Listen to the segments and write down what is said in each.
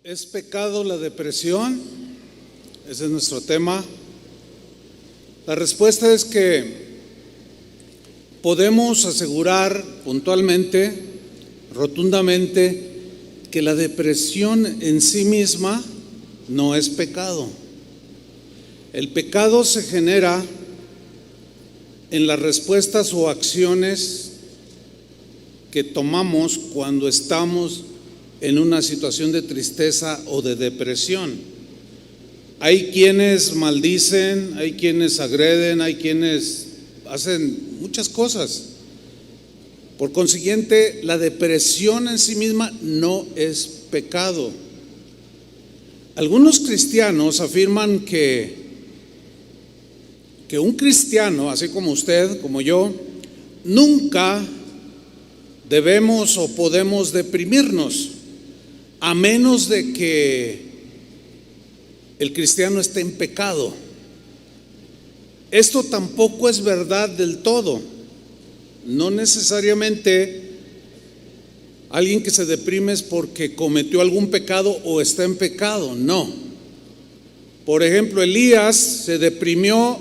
¿Es pecado la depresión? Ese es nuestro tema. La respuesta es que podemos asegurar puntualmente, rotundamente, que la depresión en sí misma no es pecado. El pecado se genera en las respuestas o acciones que tomamos cuando estamos en una situación de tristeza o de depresión. Hay quienes maldicen, hay quienes agreden, hay quienes hacen muchas cosas. Por consiguiente, la depresión en sí misma no es pecado. Algunos cristianos afirman que un cristiano, así como usted, como yo, nunca debemos o podemos deprimirnos, a menos de que el cristiano esté en pecado. Esto tampoco es verdad del todo. No necesariamente alguien que se deprime es porque cometió algún pecado o está en pecado, no. Por ejemplo, Elías se deprimió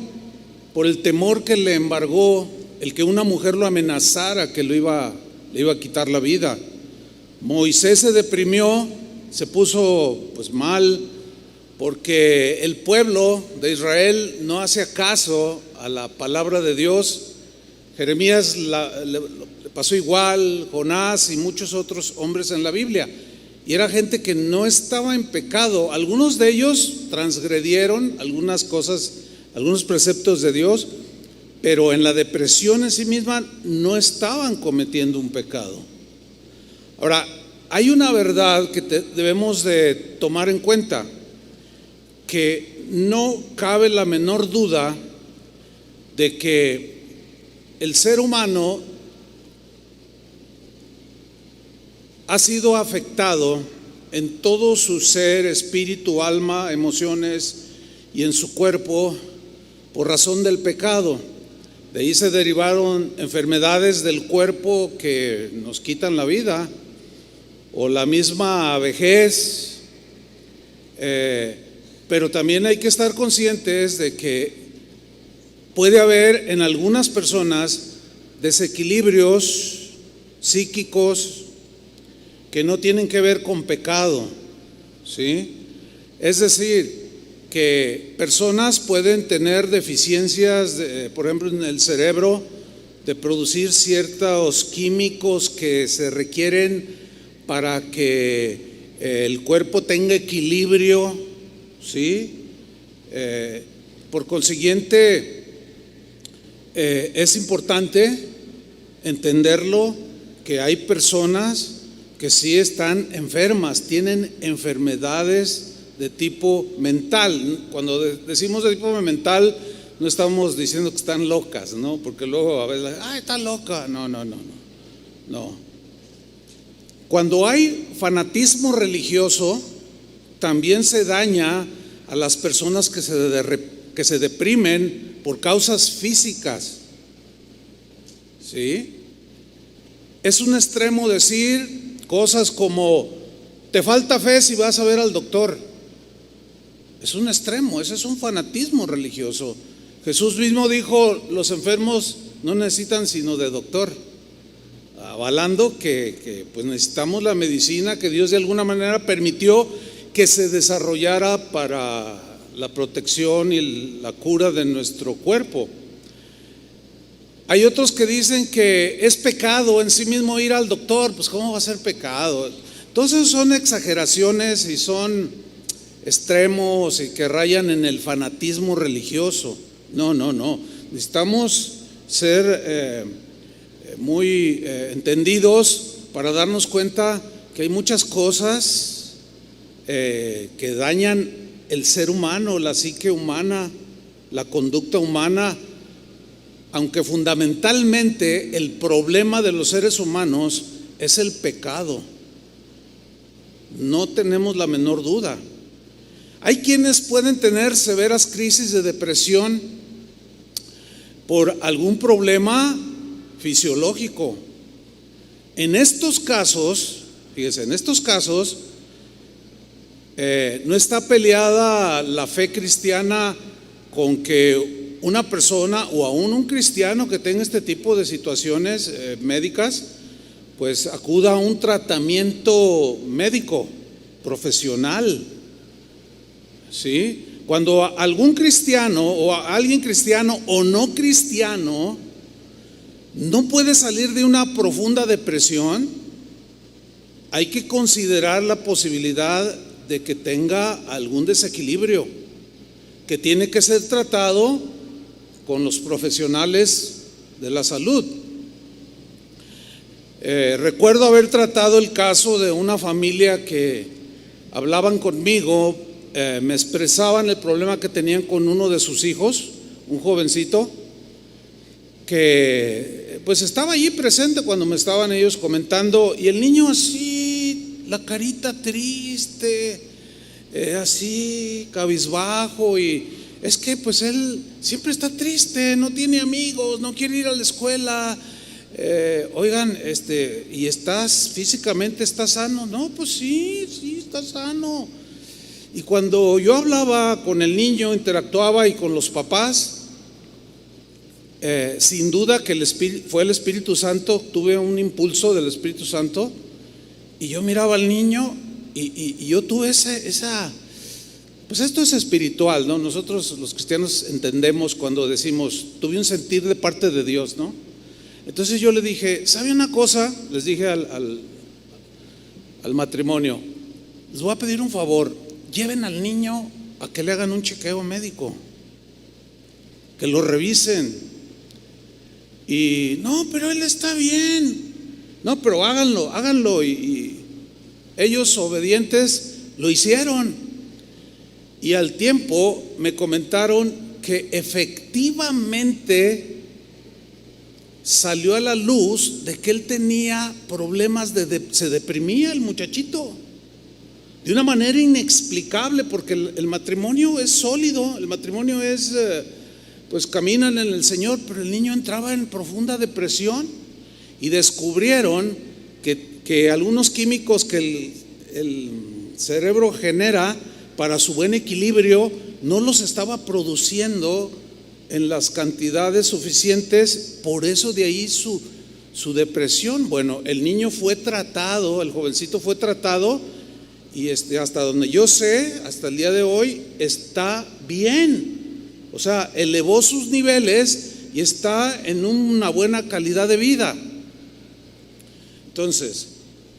por el temor que le embargó el que una mujer lo amenazara que le iba a quitar la vida. Moisés se deprimió, se puso mal porque el pueblo de Israel no hacía caso a la palabra de Dios. Jeremías le pasó igual, Jonás y muchos otros hombres en la Biblia. Y era gente que no estaba en pecado. Algunos de ellos transgredieron algunas cosas, algunos preceptos de Dios, pero en la depresión en sí misma no estaban cometiendo un pecado. Ahora, hay una verdad que debemos de tomar en cuenta, que no cabe la menor duda de que el ser humano ha sido afectado en todo su ser, espíritu, alma, emociones y en su cuerpo por razón del pecado. De ahí se derivaron enfermedades del cuerpo que nos quitan la vida, o la misma vejez, pero también hay que estar conscientes de que puede haber en algunas personas desequilibrios psíquicos que no tienen que ver con pecado, ¿sí? Es decir, que personas pueden tener deficiencias, por ejemplo, en el cerebro, de producir ciertos químicos que se requieren para que el cuerpo tenga equilibrio, ¿sí? Por consiguiente, es importante entenderlo, que hay personas que sí están enfermas, tienen enfermedades de tipo mental. Cuando decimos de tipo mental, no estamos diciendo que están locas, ¿no? Porque luego a veces, está loca. No. Cuando hay fanatismo religioso, también se daña a las personas que se deprimen por causas físicas, ¿sí? Es un extremo decir cosas como: te falta fe si vas a ver al doctor. Es un extremo, ese es un fanatismo religioso. Jesús mismo dijo: los enfermos no necesitan sino de doctor, avalando que pues necesitamos la medicina que Dios de alguna manera permitió que se desarrollara para la protección y la cura de nuestro cuerpo. Hay otros que dicen que es pecado en sí mismo ir al doctor. Pues ¿cómo va a ser pecado? Entonces son exageraciones y son extremos y que rayan en el fanatismo religioso. No. Necesitamos ser muy entendidos para darnos cuenta que hay muchas cosas que dañan el ser humano, la psique humana, la conducta humana, aunque fundamentalmente el problema de los seres humanos es el pecado. No tenemos la menor duda. Hay quienes pueden tener severas crisis de depresión por algún problema fisiológico. En estos casos, fíjese, No está peleada la fe cristiana con que una persona o aún un cristiano que tenga este tipo de situaciones médicas, pues acuda a un tratamiento médico profesional, ¿sí? Cuando algún cristiano o alguien cristiano o no cristiano no puede salir de una profunda depresión, hay que considerar la posibilidad de que tenga algún desequilibrio que tiene que ser tratado con los profesionales de la salud. Recuerdo haber tratado el caso de una familia que hablaban conmigo, me expresaban el problema que tenían con uno de sus hijos, un jovencito que pues estaba allí presente cuando me estaban ellos comentando, y el niño así, la carita triste, así cabizbajo, y es que pues él siempre está triste, no tiene amigos, no quiere ir a la escuela. Oigan, ¿y físicamente estás sano? No, pues sí, está sano. Y cuando yo hablaba con el niño, interactuaba y con los papás, sin duda que fue el Espíritu Santo, tuve un impulso del Espíritu Santo, y yo miraba al niño y yo tuve pues esto es espiritual, ¿no? Nosotros los cristianos entendemos cuando decimos, tuve un sentir de parte de Dios, ¿no? Entonces yo le dije, ¿sabe una cosa? Les dije al matrimonio, les voy a pedir un favor, lleven al niño a que le hagan un chequeo médico, que lo revisen. Y no, pero él está bien. No, pero háganlo. Y ellos obedientes lo hicieron. Y al tiempo me comentaron que efectivamente salió a la luz de que él tenía problemas se deprimía el muchachito de una manera inexplicable, porque el matrimonio es sólido, el matrimonio es pues caminan en el Señor, pero el niño entraba en profunda depresión, y descubrieron que algunos químicos que el cerebro genera para su buen equilibrio no los estaba produciendo en las cantidades suficientes, por eso de ahí su depresión. Bueno, el niño fue tratado, el jovencito fue tratado, y hasta donde yo sé, hasta el día de hoy está bien. O sea, elevó sus niveles y está en una buena calidad de vida. Entonces,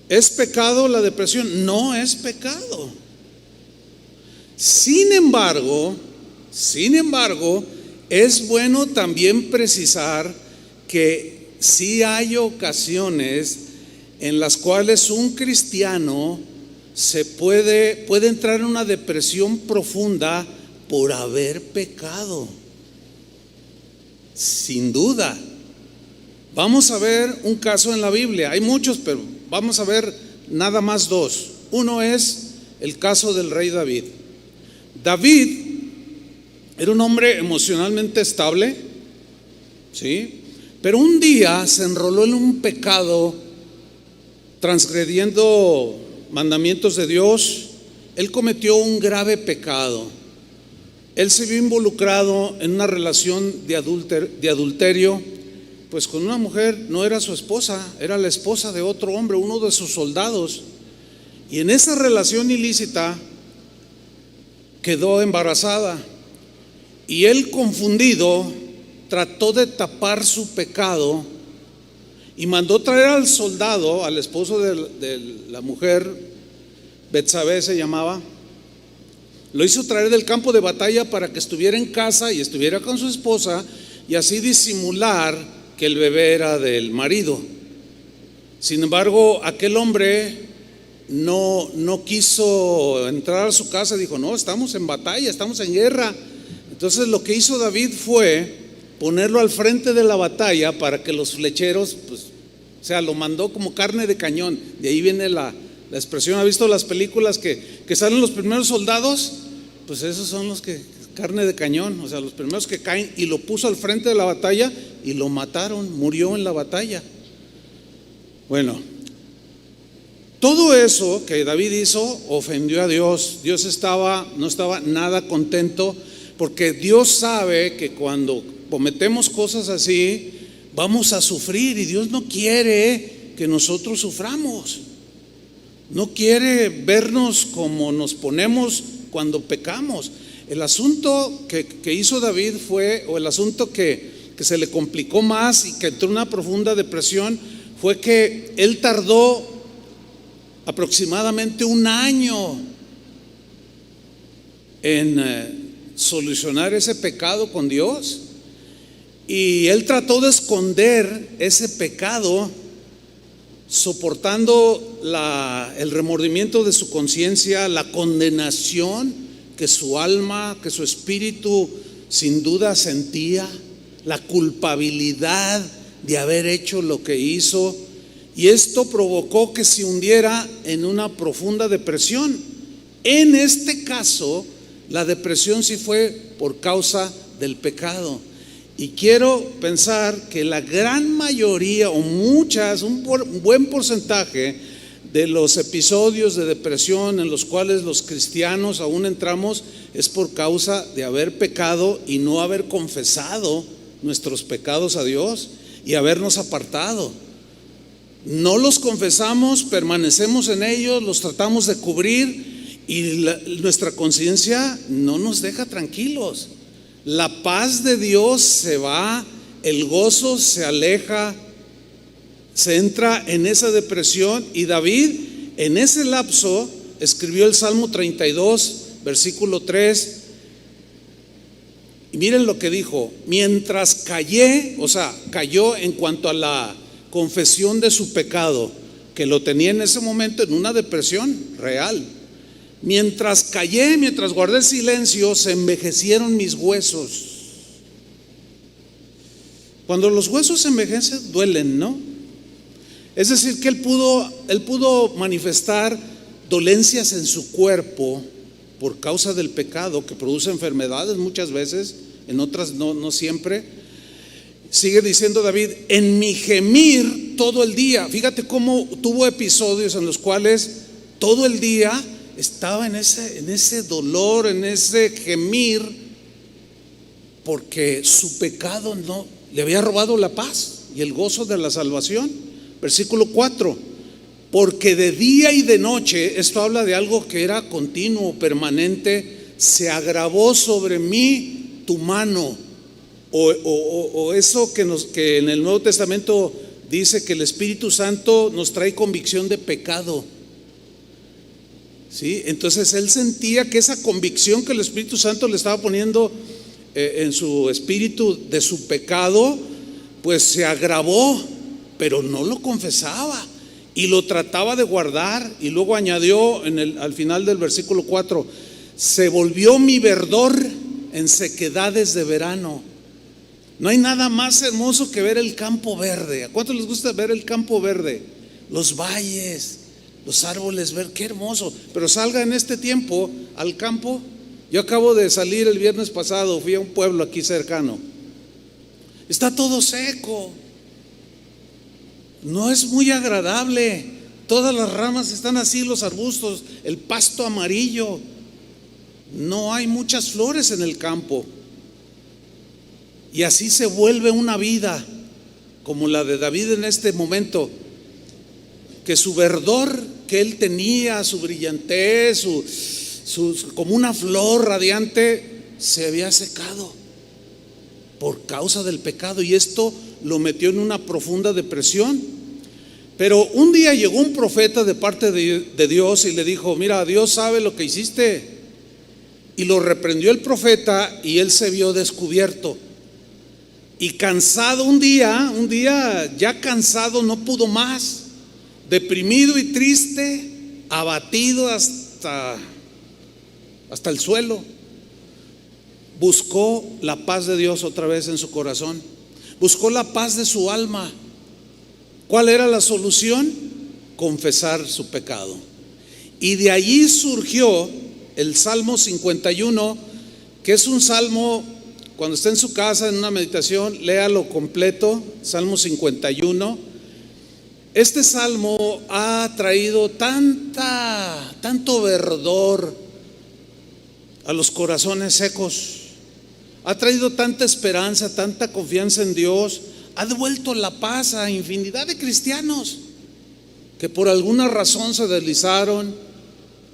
¿es pecado la depresión? No es pecado. Sin embargo, es bueno también precisar que sí hay ocasiones en las cuales un cristiano puede entrar en una depresión profunda por haber pecado. Sin duda. Vamos a ver un caso en la Biblia. Hay muchos, pero vamos a ver nada más dos. Uno es el caso del rey David. David era un hombre emocionalmente estable, ¿sí? Pero un día se enroló en un pecado, transgrediendo mandamientos de Dios. Él cometió un grave pecado. Él se vio involucrado en una relación de adulterio, pues con una mujer. No era su esposa, era la esposa de otro hombre, uno de sus soldados. Y en esa relación ilícita quedó embarazada. Y él, confundido, trató de tapar su pecado y mandó traer al soldado, al esposo de la mujer, Betsabé se llamaba. Lo hizo traer del campo de batalla para que estuviera en casa y estuviera con su esposa, y así disimular que el bebé era del marido. Sin embargo, aquel hombre no quiso entrar a su casa. Dijo, no, estamos en batalla, estamos en guerra. Entonces lo que hizo David fue ponerlo al frente de la batalla para que los flecheros, pues, o sea, lo mandó como carne de cañón. De ahí viene la expresión. ¿Ha visto las películas que salen los primeros soldados? Pues esos son los que, carne de cañón, o sea, los primeros que caen. Y lo puso al frente de la batalla y lo mataron, murió en la batalla. Bueno, Todo eso que David hizo ofendió a Dios. Dios no estaba nada contento, porque Dios sabe que cuando cometemos cosas así vamos a sufrir, y Dios no quiere que nosotros suframos. No quiere vernos como nos ponemos cuando pecamos. El asunto que hizo David fue, o el asunto que se le complicó más y que entró en una profunda depresión, fue que él tardó aproximadamente un año en solucionar ese pecado con Dios. Y él trató de esconder ese pecado, soportando el remordimiento de su conciencia, la condenación que su alma, que su espíritu sin duda sentía, la culpabilidad de haber hecho lo que hizo. Y esto provocó que se hundiera en una profunda depresión. En este caso, la depresión sí fue por causa del pecado. Y quiero pensar que la gran mayoría, o un buen porcentaje de los episodios de depresión en los cuales los cristianos aún entramos, es por causa de haber pecado y no haber confesado nuestros pecados a Dios y habernos apartado. No los confesamos, permanecemos en ellos, los tratamos de cubrir, y nuestra conciencia no nos deja tranquilos. La paz de Dios se va, el gozo se aleja, se entra en esa depresión. Y David en ese lapso escribió el Salmo 32, versículo 3. Y miren lo que dijo: mientras callé, o sea, cayó en cuanto a la confesión de su pecado, que lo tenía en ese momento en una depresión real. Mientras callé, mientras guardé silencio, se envejecieron mis huesos. Cuando los huesos se envejecen, duelen, ¿no? Es decir, que él pudo manifestar dolencias en su cuerpo por causa del pecado, que produce enfermedades muchas veces, en otras no siempre. Sigue diciendo David: en mi gemir todo el día. Fíjate cómo tuvo episodios en los cuales todo el día estaba en ese dolor, en ese gemir, porque su pecado no le había robado la paz y el gozo de la salvación. Versículo 4: porque de día y de noche, esto habla de algo que era continuo, permanente, se agravó sobre mí tu mano. O eso que en el Nuevo Testamento dice que el Espíritu Santo nos trae convicción de pecado. ¿Sí? Entonces él sentía que esa convicción que el Espíritu Santo le estaba poniendo en su espíritu de su pecado, pues se agravó, pero no lo confesaba y lo trataba de guardar. Y luego añadió al final del versículo 4: se volvió mi verdor en sequedades de verano. No hay nada más hermoso que ver el campo verde. ¿A cuántos les gusta ver el campo verde? Los valles, los árboles verdes, qué hermoso. Pero salga en este tiempo al campo. Yo acabo de salir el viernes pasado, fui a un pueblo aquí cercano. Está todo seco. No es muy agradable. Todas las ramas están así, los arbustos, el pasto amarillo. No hay muchas flores en el campo. Y así se vuelve una vida como la de David en este momento, que su verdor que él tenía, su brillantez, como una flor radiante, se había secado por causa del pecado, y esto lo metió en una profunda depresión. Pero un día llegó un profeta de parte de Dios y le dijo: mira, Dios sabe lo que hiciste. Y lo reprendió el profeta, y él se vio descubierto. Y cansado un día ya cansado, no pudo más, deprimido y triste, abatido hasta el suelo, buscó la paz de Dios otra vez en su corazón, buscó la paz de su alma. ¿Cuál era la solución? Confesar su pecado. Y de allí surgió el Salmo 51, que es un salmo. Cuando esté en su casa en una meditación, léalo completo, Salmo 51. Este salmo ha traído tanto verdor a los corazones secos, ha traído tanta esperanza, tanta confianza en Dios, ha devuelto la paz a infinidad de cristianos que por alguna razón se deslizaron,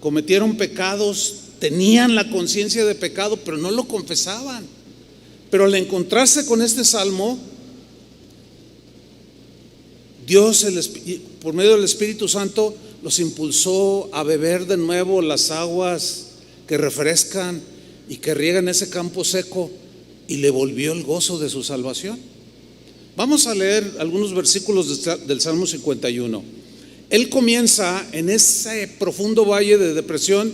cometieron pecados, tenían la conciencia de pecado, pero no lo confesaban. Pero al encontrarse con este salmo, Dios, por medio del Espíritu Santo, los impulsó a beber de nuevo las aguas que refrescan y que riegan ese campo seco, y le volvió el gozo de su salvación. Vamos a leer algunos versículos del Salmo 51. Él comienza en ese profundo valle de depresión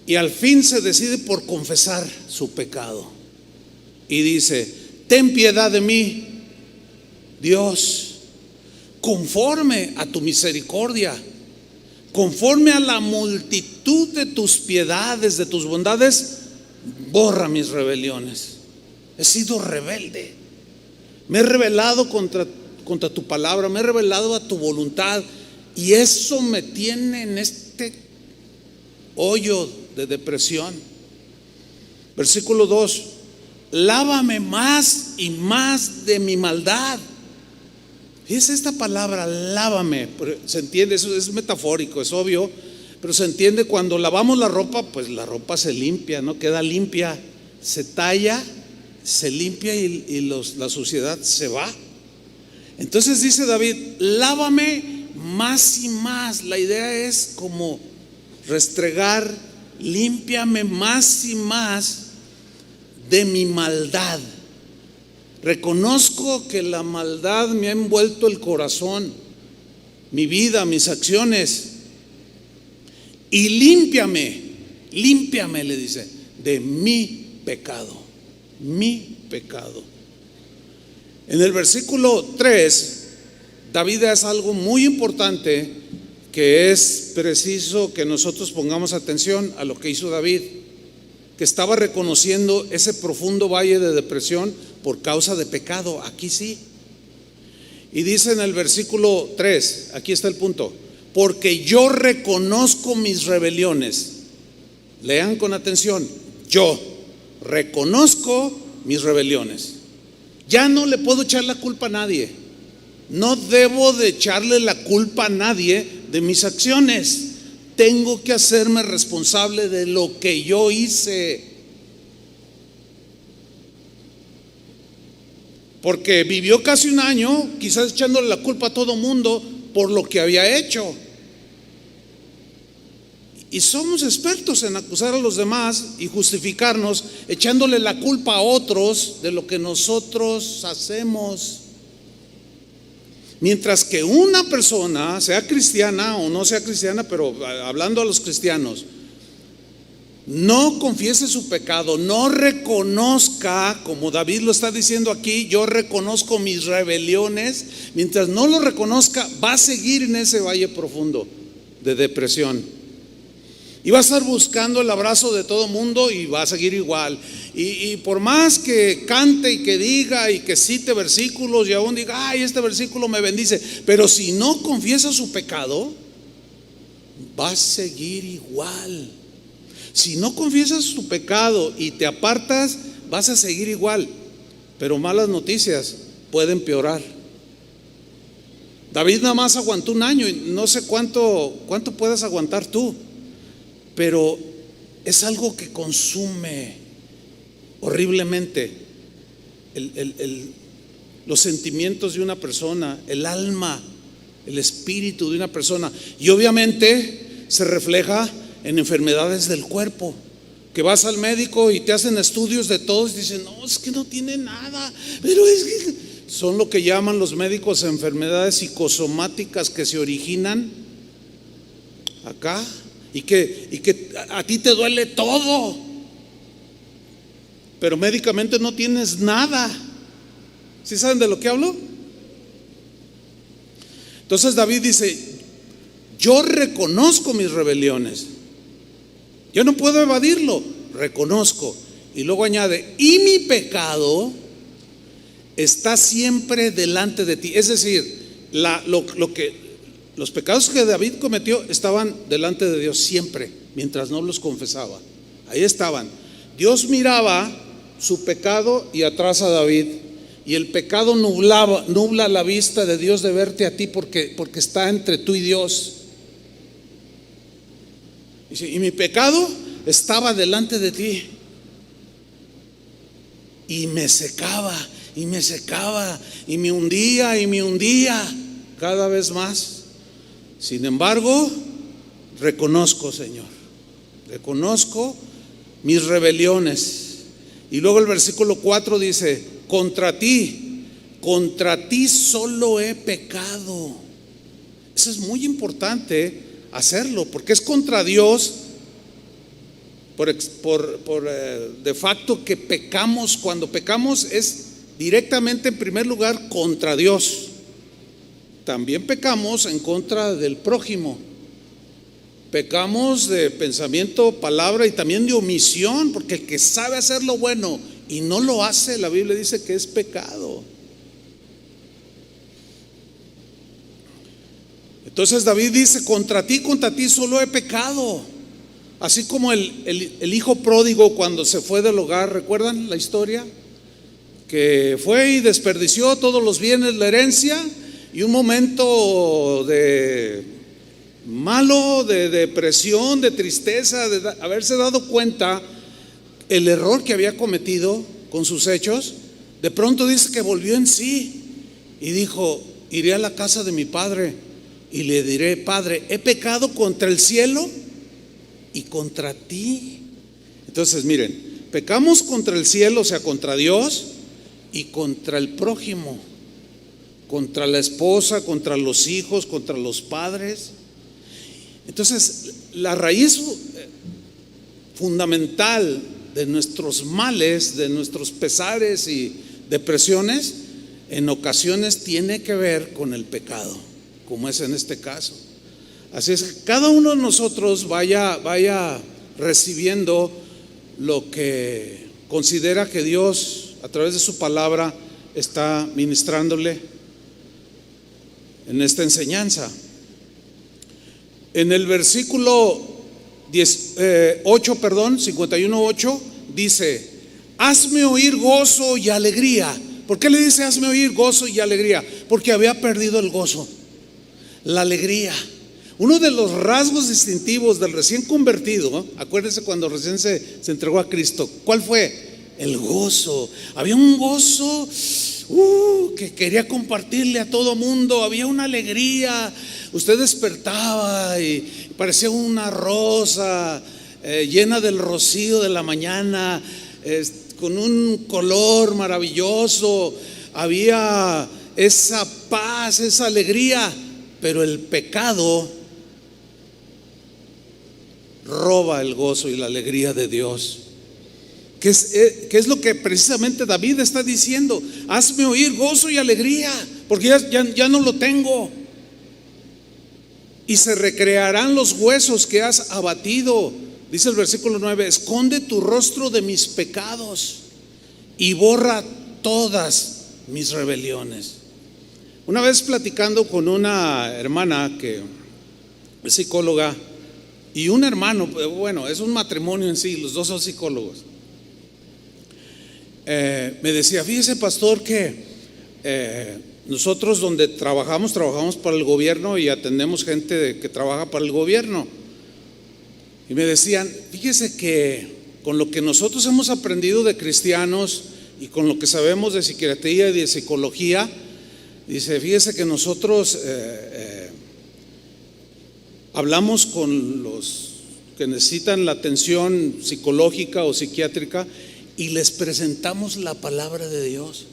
y al fin se decide por confesar su pecado. Y dice: ten piedad de mí, Dios, conforme a tu misericordia, conforme a la multitud de tus piedades, de tus bondades, borra mis rebeliones. He sido rebelde, me he rebelado contra tu palabra, me he rebelado a tu voluntad, y eso me tiene en este hoyo de depresión. Versículo 2: lávame más y más de mi maldad. Fíjese esta palabra, lávame, se entiende, eso es metafórico, es obvio, pero se entiende cuando lavamos la ropa, pues la ropa se limpia, ¿no? Queda limpia, se talla, se limpia y la suciedad se va. Entonces dice David: lávame más y más. La idea es como restregar, límpiame más y más de mi maldad. Reconozco que la maldad me ha envuelto el corazón, mi vida, mis acciones. Y límpiame, le dice, de mi pecado, mi pecado. En el versículo 3, David hace algo muy importante que es preciso que nosotros pongamos atención a lo que hizo David, que estaba reconociendo ese profundo valle de depresión por causa de pecado. Aquí sí. Y dice en el versículo 3, aquí está el punto: porque yo reconozco mis rebeliones. Lean con atención: yo reconozco mis rebeliones. Ya no le puedo echar la culpa a nadie. No debo de echarle la culpa a nadie de mis acciones. Tengo que hacerme responsable de lo que yo hice. Porque vivió casi un año, quizás echándole la culpa a todo mundo por lo que había hecho. Y somos expertos en acusar a los demás y justificarnos, echándole la culpa a otros de lo que nosotros hacemos. Mientras que una persona, sea cristiana o no sea cristiana, pero hablando a los cristianos, no confiese su pecado, no reconozca, como David lo está diciendo aquí: yo reconozco mis rebeliones. Mientras no lo reconozca, va a seguir en ese valle profundo de depresión y va a estar buscando el abrazo de todo mundo y va a seguir igual. Y por más que cante y que diga y que cite versículos y aún diga: ay, este versículo me bendice, pero si no confiesa su pecado, va a seguir igual. Si no confiesas tu pecado y te apartas, vas a seguir igual. Pero malas noticias, puede empeorar. David nada más aguantó un año y no sé cuánto puedas aguantar tú, pero es algo que consume horriblemente los sentimientos de una persona, el alma, el espíritu de una persona, y obviamente se refleja en enfermedades del cuerpo, que vas al médico y te hacen estudios de todos y dicen: no, es que no tiene nada, pero es que son lo que llaman los médicos enfermedades psicosomáticas que se originan acá y que a ti te duele todo, pero médicamente no tienes nada. ¿Sí saben de lo que hablo? Entonces David dice: yo reconozco mis rebeliones. Yo no puedo evadirlo, reconozco. Y luego añade: y mi pecado está siempre delante de ti. Es decir, los pecados que David cometió estaban delante de Dios siempre, mientras no los confesaba. Ahí estaban. Dios miraba su pecado y atrás a David, y el pecado nubla la vista de Dios de verte a ti porque está entre tú y Dios. Y mi pecado estaba delante de ti y me secaba y me secaba y me hundía cada vez más. Sin embargo, reconozco, Señor, reconozco mis rebeliones. Y luego el versículo 4 dice: contra ti solo he pecado. Eso es muy importante hacerlo, porque es contra Dios de facto que pecamos. Cuando pecamos es directamente, en primer lugar, contra Dios. También pecamos en contra del prójimo. Pecamos de pensamiento, palabra y también de omisión, porque el que sabe hacer lo bueno y no lo hace, la Biblia dice que es pecado. Entonces David dice: contra ti solo he pecado. Así como el hijo pródigo cuando se fue del hogar, ¿recuerdan la historia? Que fue y desperdició todos los bienes, la herencia, y un momento de malo, de depresión, de tristeza, de haberse dado cuenta el error que había cometido con sus hechos. De pronto dice que volvió en sí y dijo: iré a la casa de mi padre y le diré: Padre, he pecado contra el cielo y contra ti. Entonces miren, pecamos contra el cielo, o sea, contra Dios, y contra el prójimo, contra la esposa, contra los hijos, contra los padres. Entonces, la raíz fundamental de nuestros males, de nuestros pesares y depresiones, en ocasiones tiene que ver con el pecado, como es en este caso. Así es que cada uno de nosotros vaya recibiendo lo que considera que Dios, a través de su palabra, está ministrándole en esta enseñanza. En el versículo 51:8 dice: hazme oír gozo y alegría. ¿Por qué le dice hazme oír gozo y alegría? Porque había perdido el gozo, la alegría. Uno de los rasgos distintivos del recién convertido, acuérdense cuando recién se entregó a Cristo, ¿cuál fue? El gozo. Había un gozo que quería compartirle a todo mundo. Había una alegría. Usted despertaba y parecía una rosa llena del rocío de la mañana, con un color maravilloso. Había esa paz, esa alegría. Pero el pecado roba el gozo y la alegría de Dios. ¿Qué es lo que precisamente David está diciendo? Hazme oír gozo y alegría, porque ya no lo tengo. Y se recrearán los huesos que has abatido. Dice el versículo 9: esconde tu rostro de mis pecados y borra todas mis rebeliones. Una vez platicando con una hermana que es psicóloga y un hermano, bueno, es un matrimonio en sí, los dos son psicólogos. Me decía: fíjese, pastor, que nosotros donde trabajamos para el gobierno y atendemos gente que trabaja para el gobierno. Y me decían: fíjese que con lo que nosotros hemos aprendido de cristianos y con lo que sabemos de psiquiatría y de psicología, dice, fíjese que nosotros hablamos con los que necesitan la atención psicológica o psiquiátrica y les presentamos la palabra de Dios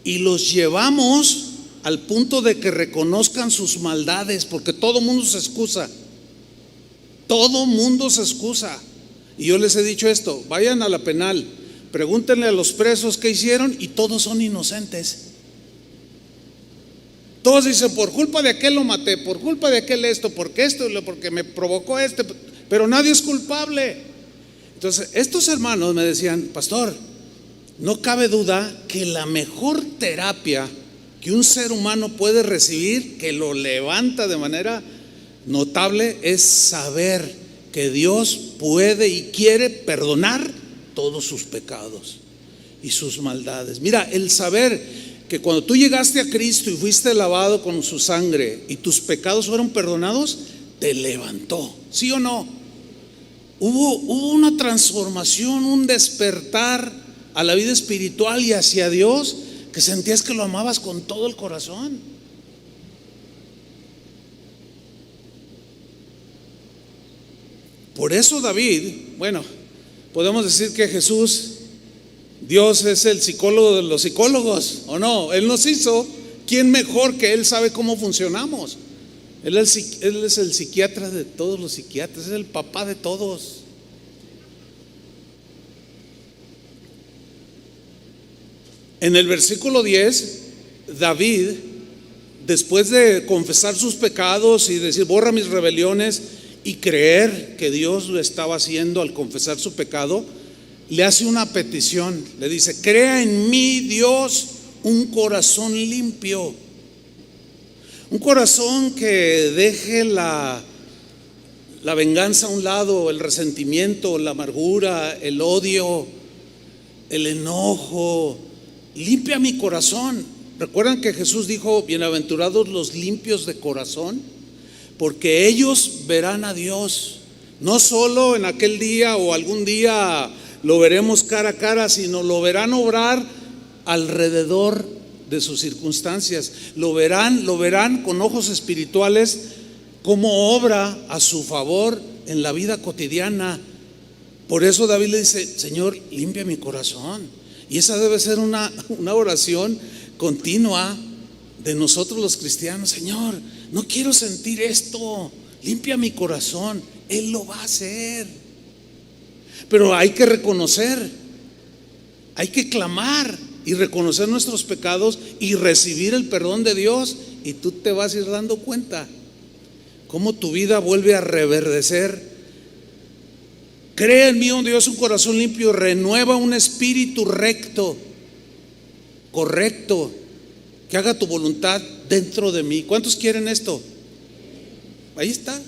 y los llevamos al punto de que reconozcan sus maldades, porque todo mundo se excusa. Todo mundo se excusa. Y yo les he dicho esto: vayan a la penal, pregúntenle a los presos qué hicieron y todos son inocentes. Todos dicen: por culpa de aquel lo maté, por culpa de aquel esto, porque me provocó pero nadie es culpable. Entonces estos hermanos me decían: pastor, no cabe duda que la mejor terapia que un ser humano puede recibir, que lo levanta de manera notable, es saber que Dios puede y quiere perdonar todos sus pecados y sus maldades. Mira, el saber que cuando tú llegaste a Cristo y fuiste lavado con su sangre y tus pecados fueron perdonados, te levantó, ¿sí o no? Hubo una transformación, un despertar a la vida espiritual y hacia Dios, que sentías que lo amabas con todo el corazón. Por eso David, bueno, podemos decir que Jesús, Dios es el psicólogo de los psicólogos, ¿o no? Él nos hizo. ¿Quién mejor que Él sabe cómo funcionamos? Él es el psiquiatra de todos los psiquiatras, es el papá de todos. En el versículo 10, David, después de confesar sus pecados y decir, borra mis rebeliones, y creer que Dios lo estaba haciendo al confesar su pecado, le hace una petición. Le dice: crea en mí, Dios, un corazón limpio, un corazón que deje la venganza a un lado, el resentimiento, la amargura, el odio, el enojo. Limpia mi corazón. ¿Recuerdan que Jesús dijo: bienaventurados los limpios de corazón, porque ellos verán a Dios? No solo en aquel día o algún día lo veremos cara a cara, sino lo verán obrar alrededor de sus circunstancias. Lo verán con ojos espirituales, cómo obra a su favor en la vida cotidiana. Por eso David le dice: Señor, limpia mi corazón. Y esa debe ser una oración continua de nosotros los cristianos. Señor, no quiero sentir esto, limpia mi corazón. Él lo va a hacer. Pero hay que reconocer, hay que clamar y reconocer nuestros pecados y recibir el perdón de Dios. Y tú te vas a ir dando cuenta cómo tu vida vuelve a reverdecer. Crea en mí, oh Dios, un corazón limpio, renueva un espíritu recto, correcto, que haga tu voluntad dentro de mí. ¿Cuántos quieren esto? Ahí está.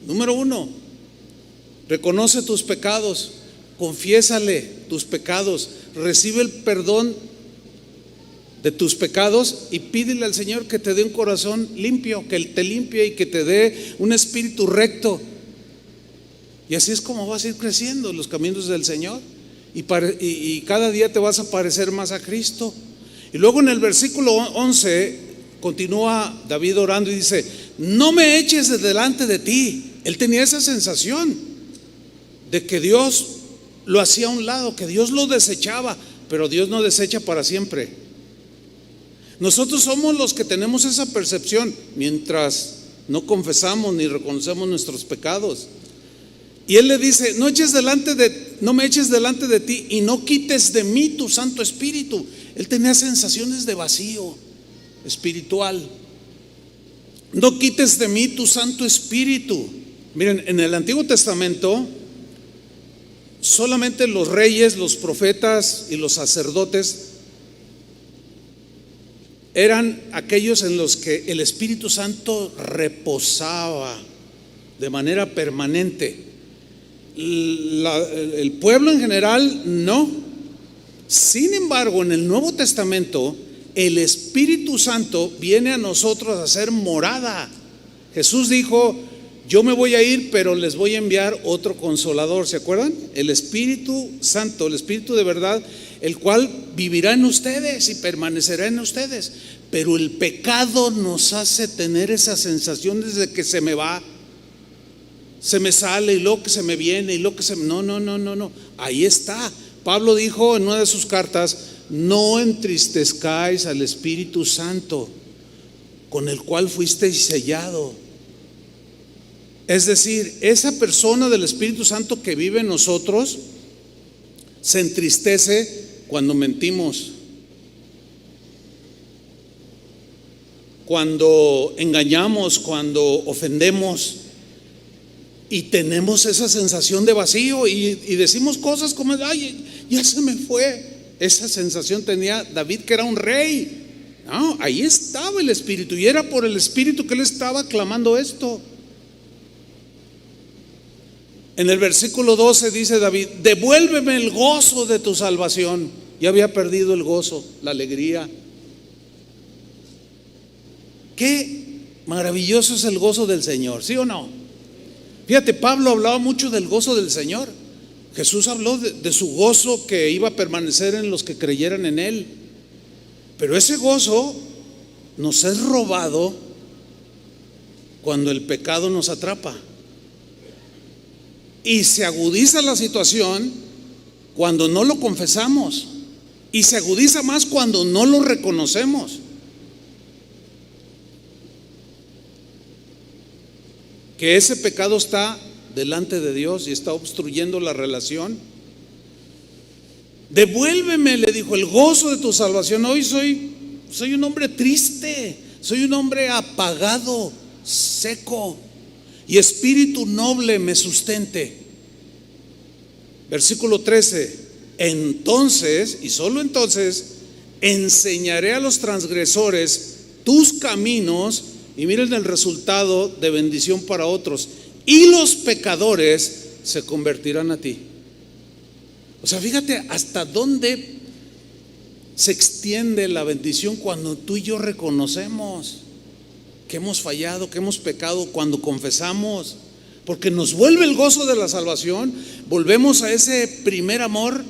Número 1, reconoce tus pecados, confiésale tus pecados, recibe el perdón de tus pecados y pídele al Señor que te dé un corazón limpio, que Él te limpie y que te dé un espíritu recto. Y así es como vas a ir creciendo en los caminos del Señor, y cada día te vas a parecer más a Cristo. Y luego en el versículo 11 continúa David orando y dice: no me eches de delante de ti. Él tenía esa sensación de que Dios lo hacía a un lado, que Dios lo desechaba, pero Dios no desecha para siempre. Nosotros somos los que tenemos esa percepción mientras no confesamos ni reconocemos nuestros pecados. Y Él le dice: no me eches delante de ti y no quites de mí tu Santo Espíritu. Él tenía sensaciones de vacío espiritual. No quites de mí tu Santo Espíritu. Miren, en el Antiguo Testamento solamente los reyes, los profetas y los sacerdotes eran aquellos en los que el Espíritu Santo reposaba de manera permanente. El pueblo en general no. Sin embargo, en el Nuevo Testamento el Espíritu Santo viene a nosotros a hacer morada. Jesús dijo: yo me voy a ir, pero les voy a enviar otro consolador. ¿Se acuerdan? El Espíritu Santo, el Espíritu de verdad, el cual vivirá en ustedes y permanecerá en ustedes. Pero el pecado nos hace tener esas sensaciones de que se me va, se me sale, y luego que se me viene, y luego que se me... No. Ahí está. Pablo dijo en una de sus cartas: no entristezcáis al Espíritu Santo, con el cual fuisteis sellado. Es decir, esa persona del Espíritu Santo que vive en nosotros se entristece cuando mentimos, cuando engañamos, cuando ofendemos, y tenemos esa sensación de vacío y decimos cosas como: ay, ya se me fue. Esa sensación tenía David, que era un rey. No, ahí estaba el Espíritu y era por el Espíritu que él estaba clamando esto. En el versículo 12 dice David: devuélveme el gozo de tu salvación. Ya había perdido el gozo, la alegría. Qué maravilloso es el gozo del Señor, ¿sí o no? Fíjate, Pablo hablaba mucho del gozo del Señor. Jesús habló de su gozo que iba a permanecer en los que creyeran en él. Pero ese gozo nos es robado cuando el pecado nos atrapa. Y se agudiza la situación cuando no lo confesamos. Y se agudiza más cuando no lo reconocemos. Que ese pecado está delante de Dios y está obstruyendo la relación. Devuélveme, le dijo, el gozo de tu salvación. Hoy soy un hombre triste, soy un hombre apagado, seco, y espíritu noble me sustente. Versículo 13: entonces, y solo entonces, enseñaré a los transgresores tus caminos, y miren el resultado de bendición para otros, y los pecadores se convertirán a ti. O sea, fíjate hasta dónde se extiende la bendición cuando tú y yo reconocemos que hemos fallado, que hemos pecado, cuando confesamos, porque nos vuelve el gozo de la salvación, volvemos a ese primer amor,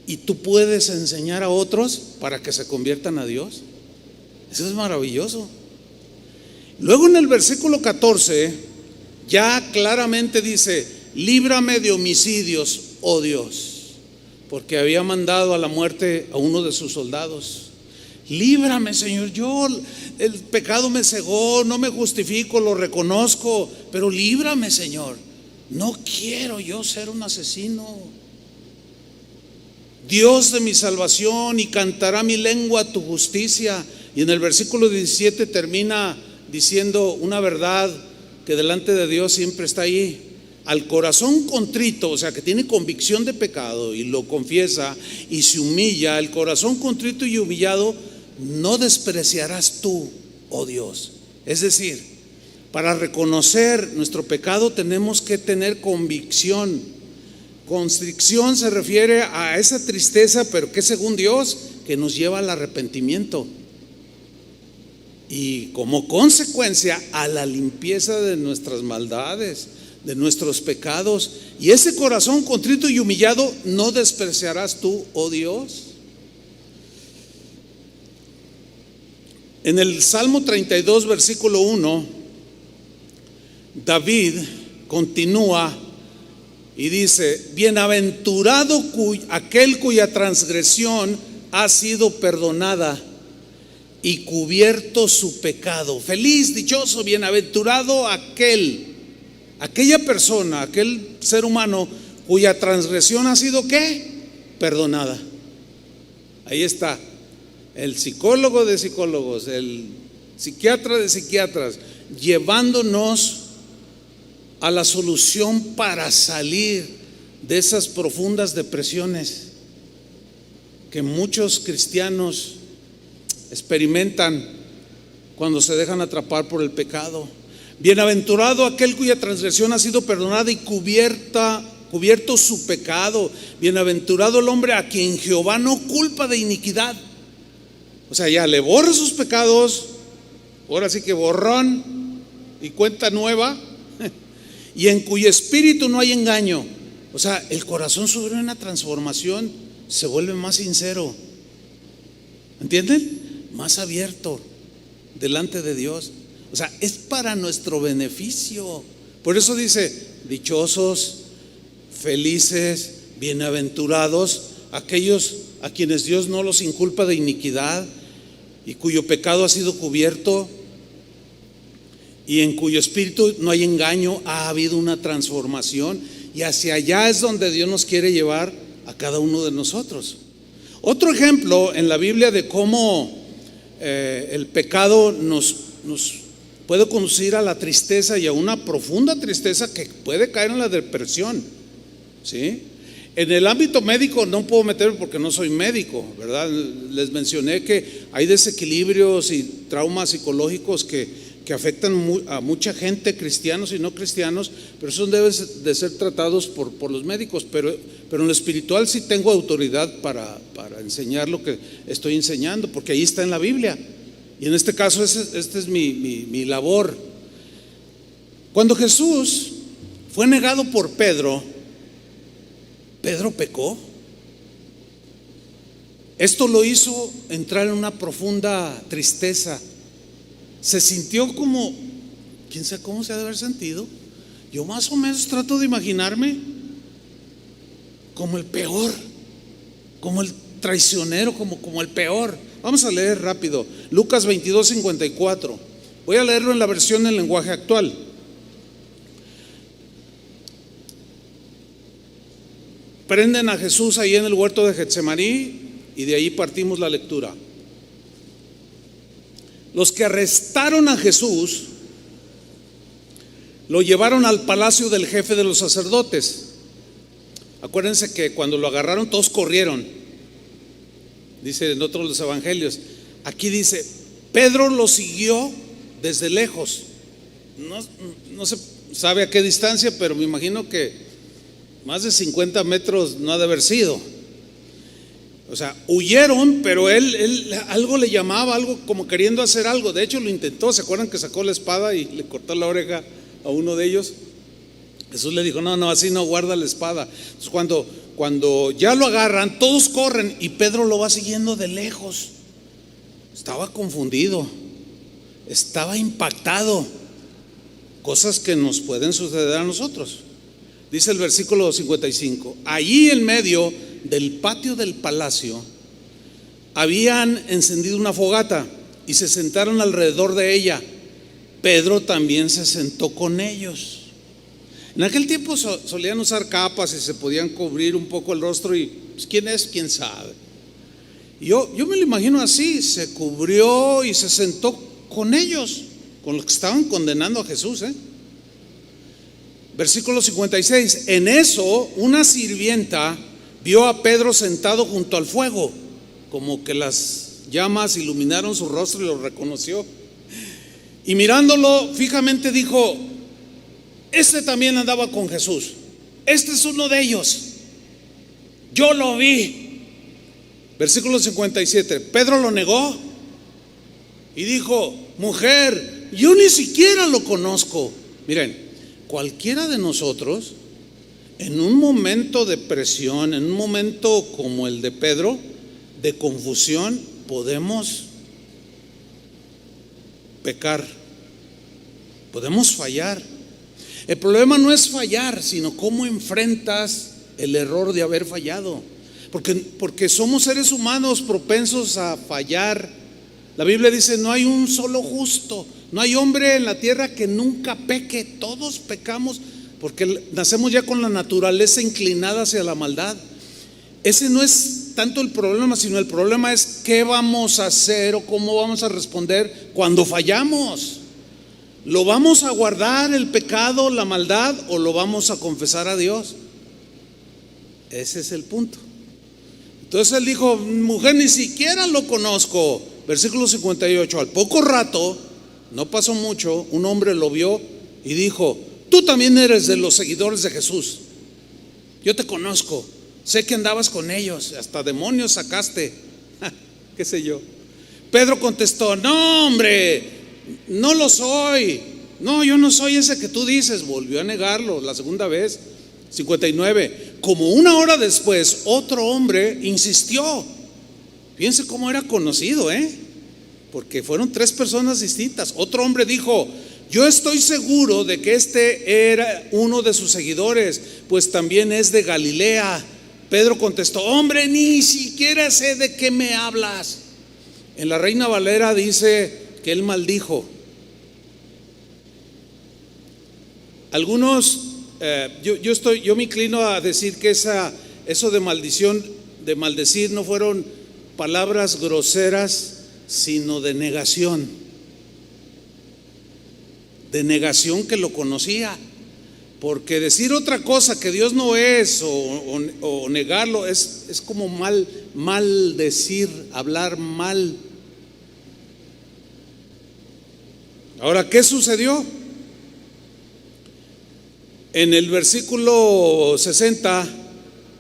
y tú puedes enseñar a otros para que se conviertan a Dios. Eso es maravilloso. Luego en el versículo 14 ya claramente dice: líbrame de homicidios, oh Dios, porque había mandado a la muerte a uno de sus soldados. Líbrame, Señor, el pecado me cegó, no me justifico, lo reconozco, pero líbrame, Señor. No quiero yo ser un asesino. Dios de mi salvación, y cantará mi lengua tu justicia. Y en el versículo 17 termina diciendo una verdad que delante de Dios siempre está ahí. Al corazón contrito, o sea, que tiene convicción de pecado y lo confiesa y se humilla, el corazón contrito y humillado no despreciarás tú, oh Dios. Es decir, para reconocer nuestro pecado tenemos que tener convicción. Constricción se refiere a esa tristeza, pero que según Dios, que nos lleva al arrepentimiento. Y como consecuencia a la limpieza de nuestras maldades, de nuestros pecados. Y ese corazón contrito y humillado no despreciarás tú, oh Dios. En el Salmo 32, versículo 1, David continúa y dice: bienaventurado aquel cuya transgresión ha sido perdonada y cubierto su pecado. Feliz, dichoso, bienaventurado aquella persona, aquel ser humano cuya transgresión ha sido ¿qué? Perdonada. Ahí está el psicólogo de psicólogos, el psiquiatra de psiquiatras, llevándonos a la solución para salir de esas profundas depresiones que muchos cristianos experimentan cuando se dejan atrapar por el pecado. Bienaventurado aquel cuya transgresión ha sido perdonada y cubierto su pecado. Bienaventurado el hombre a quien Jehová no culpa de iniquidad. O sea, ya le borra sus pecados, ahora sí que borrón y cuenta nueva, y en cuyo espíritu no hay engaño. O sea, el corazón sufre una transformación, se vuelve más sincero, ¿entienden? Más abierto delante de Dios. O sea, es para nuestro beneficio. Por eso dice: dichosos, felices, bienaventurados aquellos a quienes Dios no los inculpa de iniquidad y cuyo pecado ha sido cubierto y en cuyo espíritu no hay engaño. Ha habido una transformación y hacia allá es donde Dios nos quiere llevar a cada uno de nosotros. Otro ejemplo en la Biblia de cómo el pecado nos puede conducir a la tristeza y a una profunda tristeza que puede caer en la depresión, ¿sí? En el ámbito médico no puedo meterme porque no soy médico, ¿verdad? Les mencioné que hay desequilibrios y traumas psicológicos que afectan a mucha gente, cristianos y no cristianos, pero eso debe de ser tratados por los médicos. Pero en lo espiritual sí tengo autoridad para enseñar lo que estoy enseñando, porque ahí está en la Biblia. Y en este caso, esta es mi labor. Cuando Jesús fue negado por Pedro, Pedro pecó. Esto lo hizo entrar en una profunda tristeza. Se sintió como, quién sabe cómo se ha de haber sentido. Yo más o menos trato de imaginarme como el peor, como el traicionero, como el peor. Vamos a leer rápido Lucas 22:54. Voy a leerlo en la versión en lenguaje actual. Prenden a Jesús ahí en el huerto de Getsemaní y de ahí partimos la lectura. Los que arrestaron a Jesús lo llevaron al palacio del jefe de los sacerdotes. Acuérdense que cuando lo agarraron todos corrieron, dice en otros de los evangelios. Aquí dice, Pedro lo siguió desde lejos. No se sabe a qué distancia, pero me imagino que más de 50 metros no ha de haber sido. O sea, huyeron, pero él algo le llamaba, algo como queriendo hacer algo. De hecho lo intentó. ¿Se acuerdan que sacó la espada y le cortó la oreja a uno de ellos? Jesús le dijo, no, así no, guarda la espada. Entonces cuando ya lo agarran, todos corren y Pedro lo va siguiendo de lejos. Estaba confundido, estaba impactado. Cosas que nos pueden suceder a nosotros. Dice el versículo 55, allí en medio del patio del palacio habían encendido una fogata y se sentaron alrededor de ella. Pedro también se sentó con ellos. En aquel tiempo solían usar capas y se podían cubrir un poco el rostro y pues, ¿quién es? ¿Quién sabe? Yo me lo imagino así, se cubrió y se sentó con ellos, con los que estaban condenando a Jesús, Versículo 56, en eso una sirvienta vio a Pedro sentado junto al fuego, como que las llamas iluminaron su rostro y lo reconoció. Y mirándolo fijamente dijo, este también andaba con Jesús, este es uno de ellos, yo lo vi. Versículo 57, Pedro lo negó y dijo, mujer, yo ni siquiera lo conozco. Miren, cualquiera de nosotros, en un momento de presión, en un momento como el de Pedro, de confusión, podemos pecar, podemos fallar. El problema no es fallar, sino cómo enfrentas el error de haber fallado. Porque somos seres humanos propensos a fallar. La Biblia dice, no hay un solo justo. No hay hombre en la tierra que nunca peque. Todos pecamos porque nacemos ya con la naturaleza inclinada hacia la maldad. Ese no es tanto el problema, sino el problema es qué vamos a hacer o cómo vamos a responder cuando fallamos. ¿Lo vamos a guardar el pecado, la maldad, o lo vamos a confesar a Dios? Ese es el punto. Entonces él dijo, mujer, ni siquiera lo conozco. Versículo 58, al poco rato, no pasó mucho, un hombre lo vio y dijo, tú también eres de los seguidores de Jesús. Yo te conozco, sé que andabas con ellos, hasta demonios sacaste, qué sé yo. Pedro contestó, no hombre, no lo soy. No, yo no soy ese que tú dices. Volvió a negarlo la segunda vez. 59, como una hora después, otro hombre insistió. Fíjense cómo era conocido, porque fueron 3 personas distintas. Otro hombre dijo, yo estoy seguro de que este era uno de sus seguidores, pues también es de Galilea. Pedro contestó, hombre, ni siquiera sé de qué me hablas. En la Reina Valera dice que él maldijo. Algunos, yo me inclino a decir que eso de maldición, de maldecir, no fueron palabras groseras, sino de negación que lo conocía. Porque decir otra cosa que Dios no es o negarlo es como mal decir, hablar mal. Ahora, ¿qué sucedió? En el versículo 60,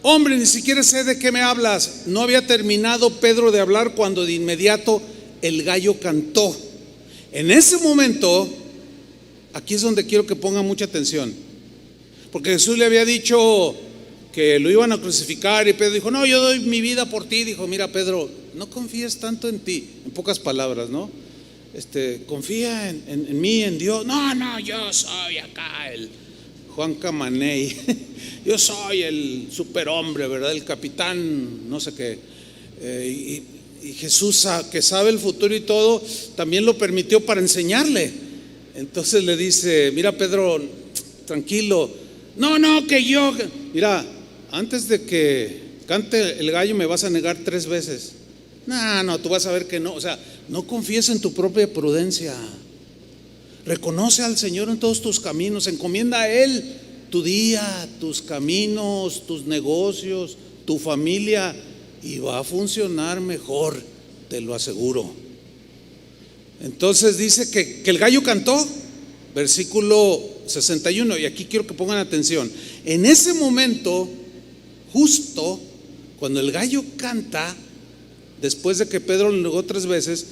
hombre, ni siquiera sé de qué me hablas. No había terminado Pedro de hablar cuando de inmediato el gallo cantó. En ese momento, aquí es donde quiero que pongan mucha atención. Porque Jesús le había dicho que lo iban a crucificar y Pedro dijo, no, yo doy mi vida por ti. Dijo, mira Pedro, no confíes tanto en ti, en pocas palabras, ¿no? Confía en mí, en Dios. No, yo soy acá el Juan Camaney, yo soy el superhombre, ¿verdad? El capitán, no sé qué. Y Jesús, que sabe el futuro y todo, también lo permitió para enseñarle. Entonces le dice, mira Pedro, tranquilo. No, que yo, mira, antes de que cante el gallo me vas a negar 3 veces. No, tú vas a ver que no. O sea, no confíes en tu propia prudencia. Reconoce al Señor en todos tus caminos, encomienda a Él tu día, tus caminos, tus negocios, tu familia, y va a funcionar mejor, te lo aseguro. Entonces dice que el gallo cantó, versículo 61, y aquí quiero que pongan atención. En ese momento, justo cuando el gallo canta, después de que Pedro lo negó 3 veces,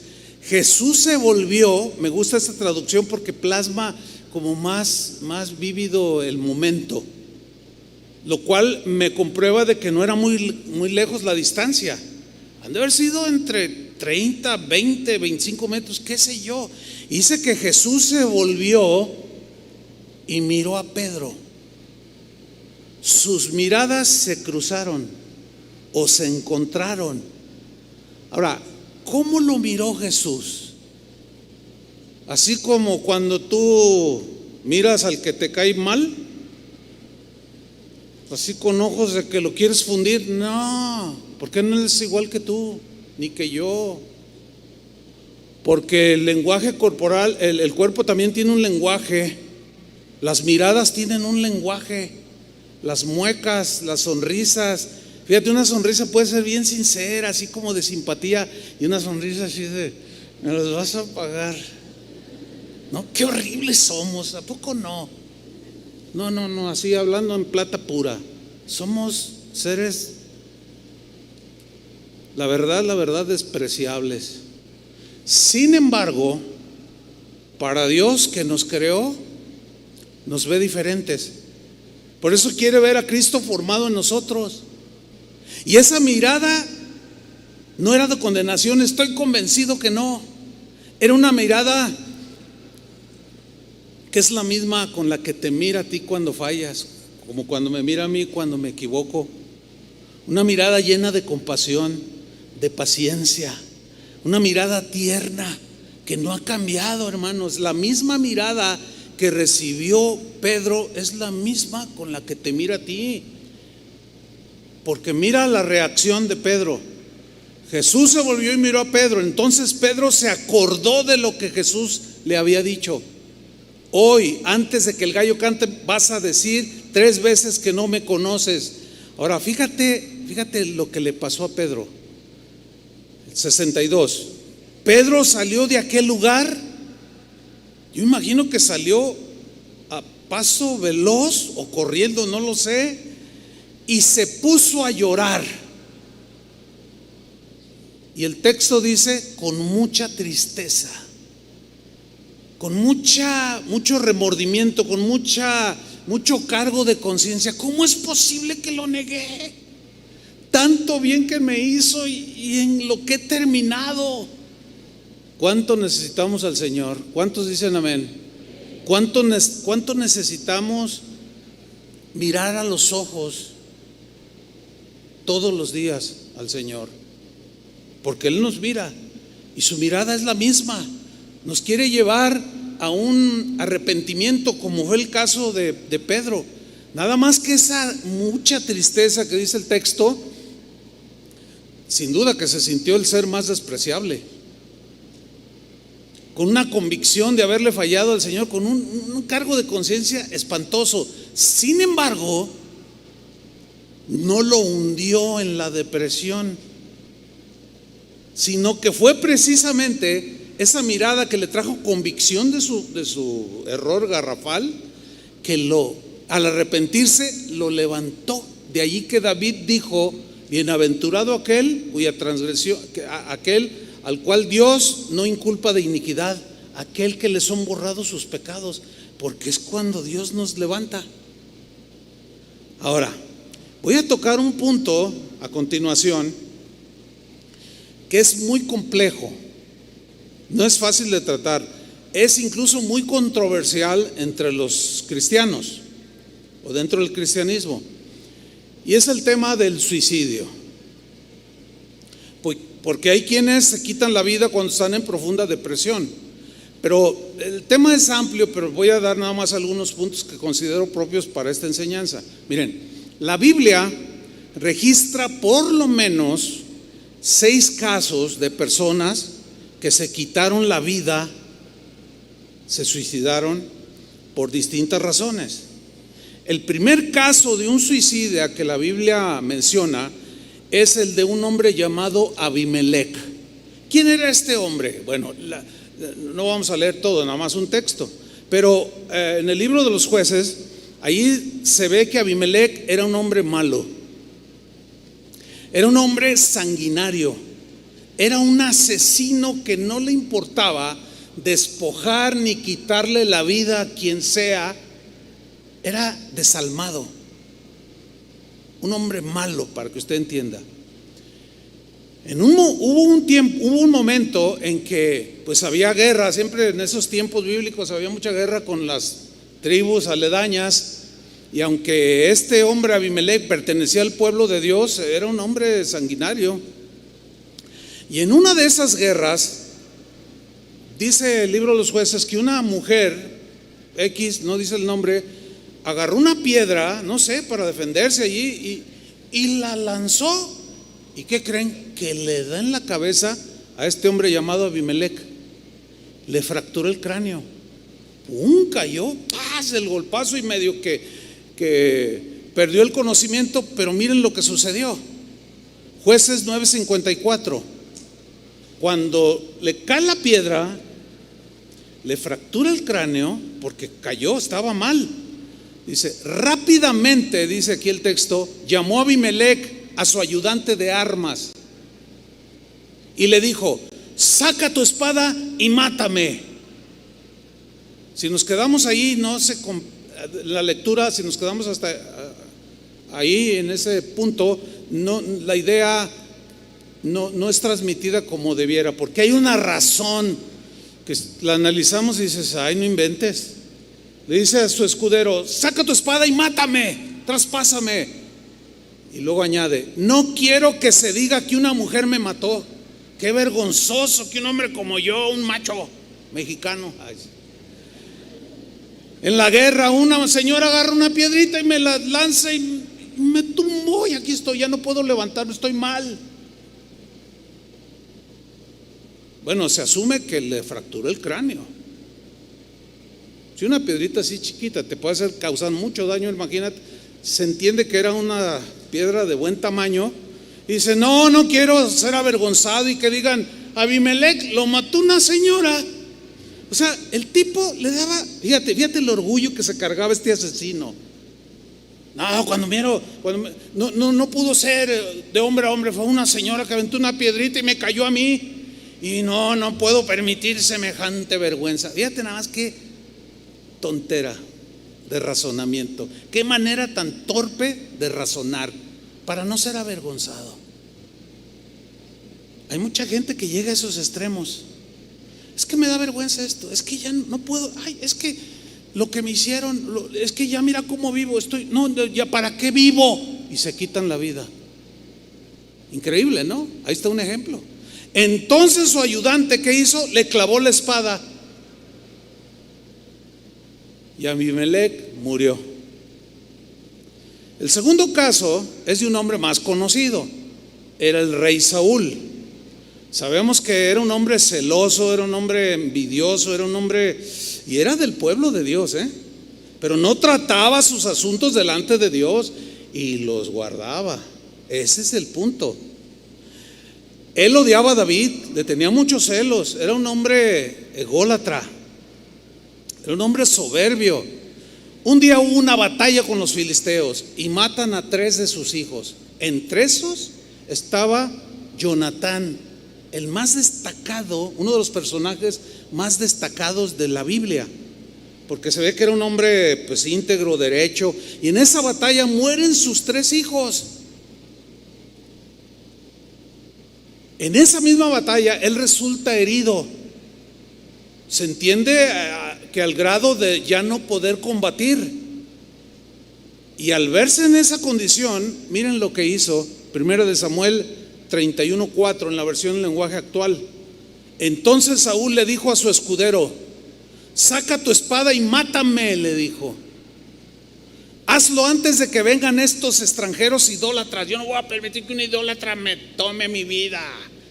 Jesús se volvió. Me gusta esta traducción porque plasma como más vívido el momento, lo cual me comprueba de que no era muy lejos la distancia. Han de haber sido entre 30, 20, 25 metros, qué sé yo. Dice que Jesús se volvió y miró a Pedro. Sus miradas se cruzaron o se encontraron. Ahora, ¿cómo lo miró Jesús? Así como cuando tú miras al que te cae mal, así con ojos de que lo quieres fundir. No, porque no es igual que tú, ni que yo. Porque el lenguaje corporal, el cuerpo también tiene un lenguaje. Las miradas tienen un lenguaje, las muecas, las sonrisas. Fíjate, una sonrisa puede ser bien sincera, así como de simpatía, y una sonrisa así de, me los vas a pagar. No, qué horribles somos, ¿a poco no? No, así hablando en plata pura. Somos seres, la verdad, despreciables. Sin embargo, para Dios que nos creó, nos ve diferentes. Por eso quiere ver a Cristo formado en nosotros. Y esa mirada no era de condenación, estoy convencido que no. Era una mirada que es la misma con la que te mira a ti cuando fallas, como cuando me mira a mí cuando me equivoco. Una mirada llena de compasión, de paciencia, una mirada tierna que no ha cambiado, hermanos. La misma mirada que recibió Pedro es la misma con la que te mira a ti. Porque mira la reacción de Pedro. Jesús se volvió y miró a Pedro. Entonces Pedro se acordó de lo que Jesús le había dicho. Hoy, antes de que el gallo cante, vas a decir 3 veces que no me conoces. Ahora fíjate lo que le pasó a Pedro. 62. Pedro salió de aquel lugar. Yo imagino que salió a paso veloz o corriendo, no lo sé, y se puso a llorar. Y el texto dice, con mucha tristeza, con mucho remordimiento, con mucho cargo de conciencia. ¿Cómo es posible que lo negué? Tanto bien que me hizo y en lo que he terminado. ¿Cuánto necesitamos al Señor? ¿Cuántos dicen amén? ¿Cuánto necesitamos mirar a los ojos todos los días al Señor? Porque Él nos mira y su mirada es la misma. Nos quiere llevar a un arrepentimiento, como fue el caso de Pedro. Nada más que esa mucha tristeza que dice el texto, sin duda que se sintió el ser más despreciable, con una convicción de haberle fallado al Señor, con un cargo de conciencia espantoso. Sin embargo, no lo hundió en la depresión, sino que fue precisamente esa mirada que le trajo convicción de su error garrafal, que al arrepentirse lo levantó. De allí que David dijo: bienaventurado aquel cuya transgresión, aquel al cual Dios no inculpa de iniquidad, aquel que le son borrados sus pecados, porque es cuando Dios nos levanta. Ahora, voy a tocar un punto a continuación que es muy complejo, no es fácil de tratar, es incluso muy controversial entre los cristianos o dentro del cristianismo, y es el tema del suicidio. Porque hay quienes se quitan la vida cuando están en profunda depresión. Pero el tema es amplio, pero voy a dar nada más algunos puntos que considero propios para esta enseñanza. Miren, la Biblia registra por lo menos 6 casos de personas que se quitaron la vida, se suicidaron por distintas razones. El primer caso de un suicida que la Biblia menciona es el de un hombre llamado Abimelec. ¿Quién era este hombre? Bueno, no vamos a leer todo, nada más un texto, pero en el libro de los Jueces, ahí se ve que Abimelec era un hombre malo, era un hombre sanguinario, era un asesino que no le importaba despojar ni quitarle la vida a quien sea. Era desalmado, un hombre malo, para que usted entienda. Hubo un momento en que pues había guerra. Siempre en esos tiempos bíblicos había mucha guerra con las tribus aledañas, y aunque este hombre Abimelec pertenecía al pueblo de Dios, era un hombre sanguinario. Y en una de esas guerras, dice el libro de los Jueces que una mujer X, no dice el nombre, agarró una piedra, no sé, para defenderse allí y la lanzó. ¿Y qué creen? Que le da en la cabeza a este hombre llamado Abimelec. Le fracturó el cráneo. ¡Pum! Cayó, ¡paz! El golpazo, y medio que perdió el conocimiento. Pero miren lo que sucedió. Jueces 9:54. Cuando le cae la piedra, le fractura el cráneo porque cayó, estaba mal. Dice, rápidamente, dice aquí el texto, llamó a Abimelec a su ayudante de armas y le dijo: saca tu espada y mátame. Si nos quedamos ahí, la lectura, si nos quedamos hasta ahí en ese punto, la idea no es transmitida como debiera, porque hay una razón que la analizamos y dices: ay, no inventes. Le dice a su escudero: saca tu espada y mátame, traspásame. Y luego añade: no quiero que se diga que una mujer me mató. Qué vergonzoso que un hombre como yo, un macho mexicano, en la guerra una señora agarra una piedrita y me la lanza y me tumbó, y aquí estoy, ya no puedo levantarme, estoy mal. Bueno, se asume que le fracturó el cráneo. Si una piedrita así chiquita te puede causar mucho daño, imagínate, se entiende que era una piedra de buen tamaño. Y dice: no quiero ser avergonzado y que digan: Abimelec lo mató una señora. O sea, el tipo le daba, fíjate el orgullo que se cargaba este asesino. No pudo ser de hombre a hombre, fue una señora que aventó una piedrita y me cayó a mí. Y no puedo permitir semejante vergüenza. Fíjate nada más que tontera de razonamiento, qué manera tan torpe de razonar para no ser avergonzado. Hay mucha gente que llega a esos extremos. Es que me da vergüenza esto, es que ya no puedo, ay, es que lo que me hicieron, es que ya mira cómo vivo, ya para qué vivo, y se quitan la vida. Increíble, ¿no? Ahí está un ejemplo. Entonces su ayudante, ¿qué hizo? Le clavó la espada y Abimelec murió. El segundo caso es de un hombre más conocido, era el rey Saúl. Sabemos que era un hombre celoso, era un hombre envidioso, era un hombre, y era del pueblo de Dios, pero no trataba sus asuntos delante de Dios y los guardaba. Ese es el punto. Él odiaba a David, le tenía muchos celos, era un hombre ególatra, era un hombre soberbio. Un día hubo una batalla con los filisteos y matan a 3 de sus hijos. Entre esos estaba Jonatán, el más destacado, uno de los personajes más destacados de la Biblia, porque se ve que era un hombre pues íntegro, derecho, y en esa batalla mueren sus 3 hijos. En esa misma batalla él resulta herido. Se entiende que al grado de ya no poder combatir. Y al verse en esa condición, miren lo que hizo. 1 de Samuel 31:4 en la versión en lenguaje actual. Entonces Saúl le dijo a su escudero: saca tu espada y mátame, le dijo. Hazlo antes de que vengan estos extranjeros idólatras. Yo no voy a permitir que un idólatra me tome mi vida.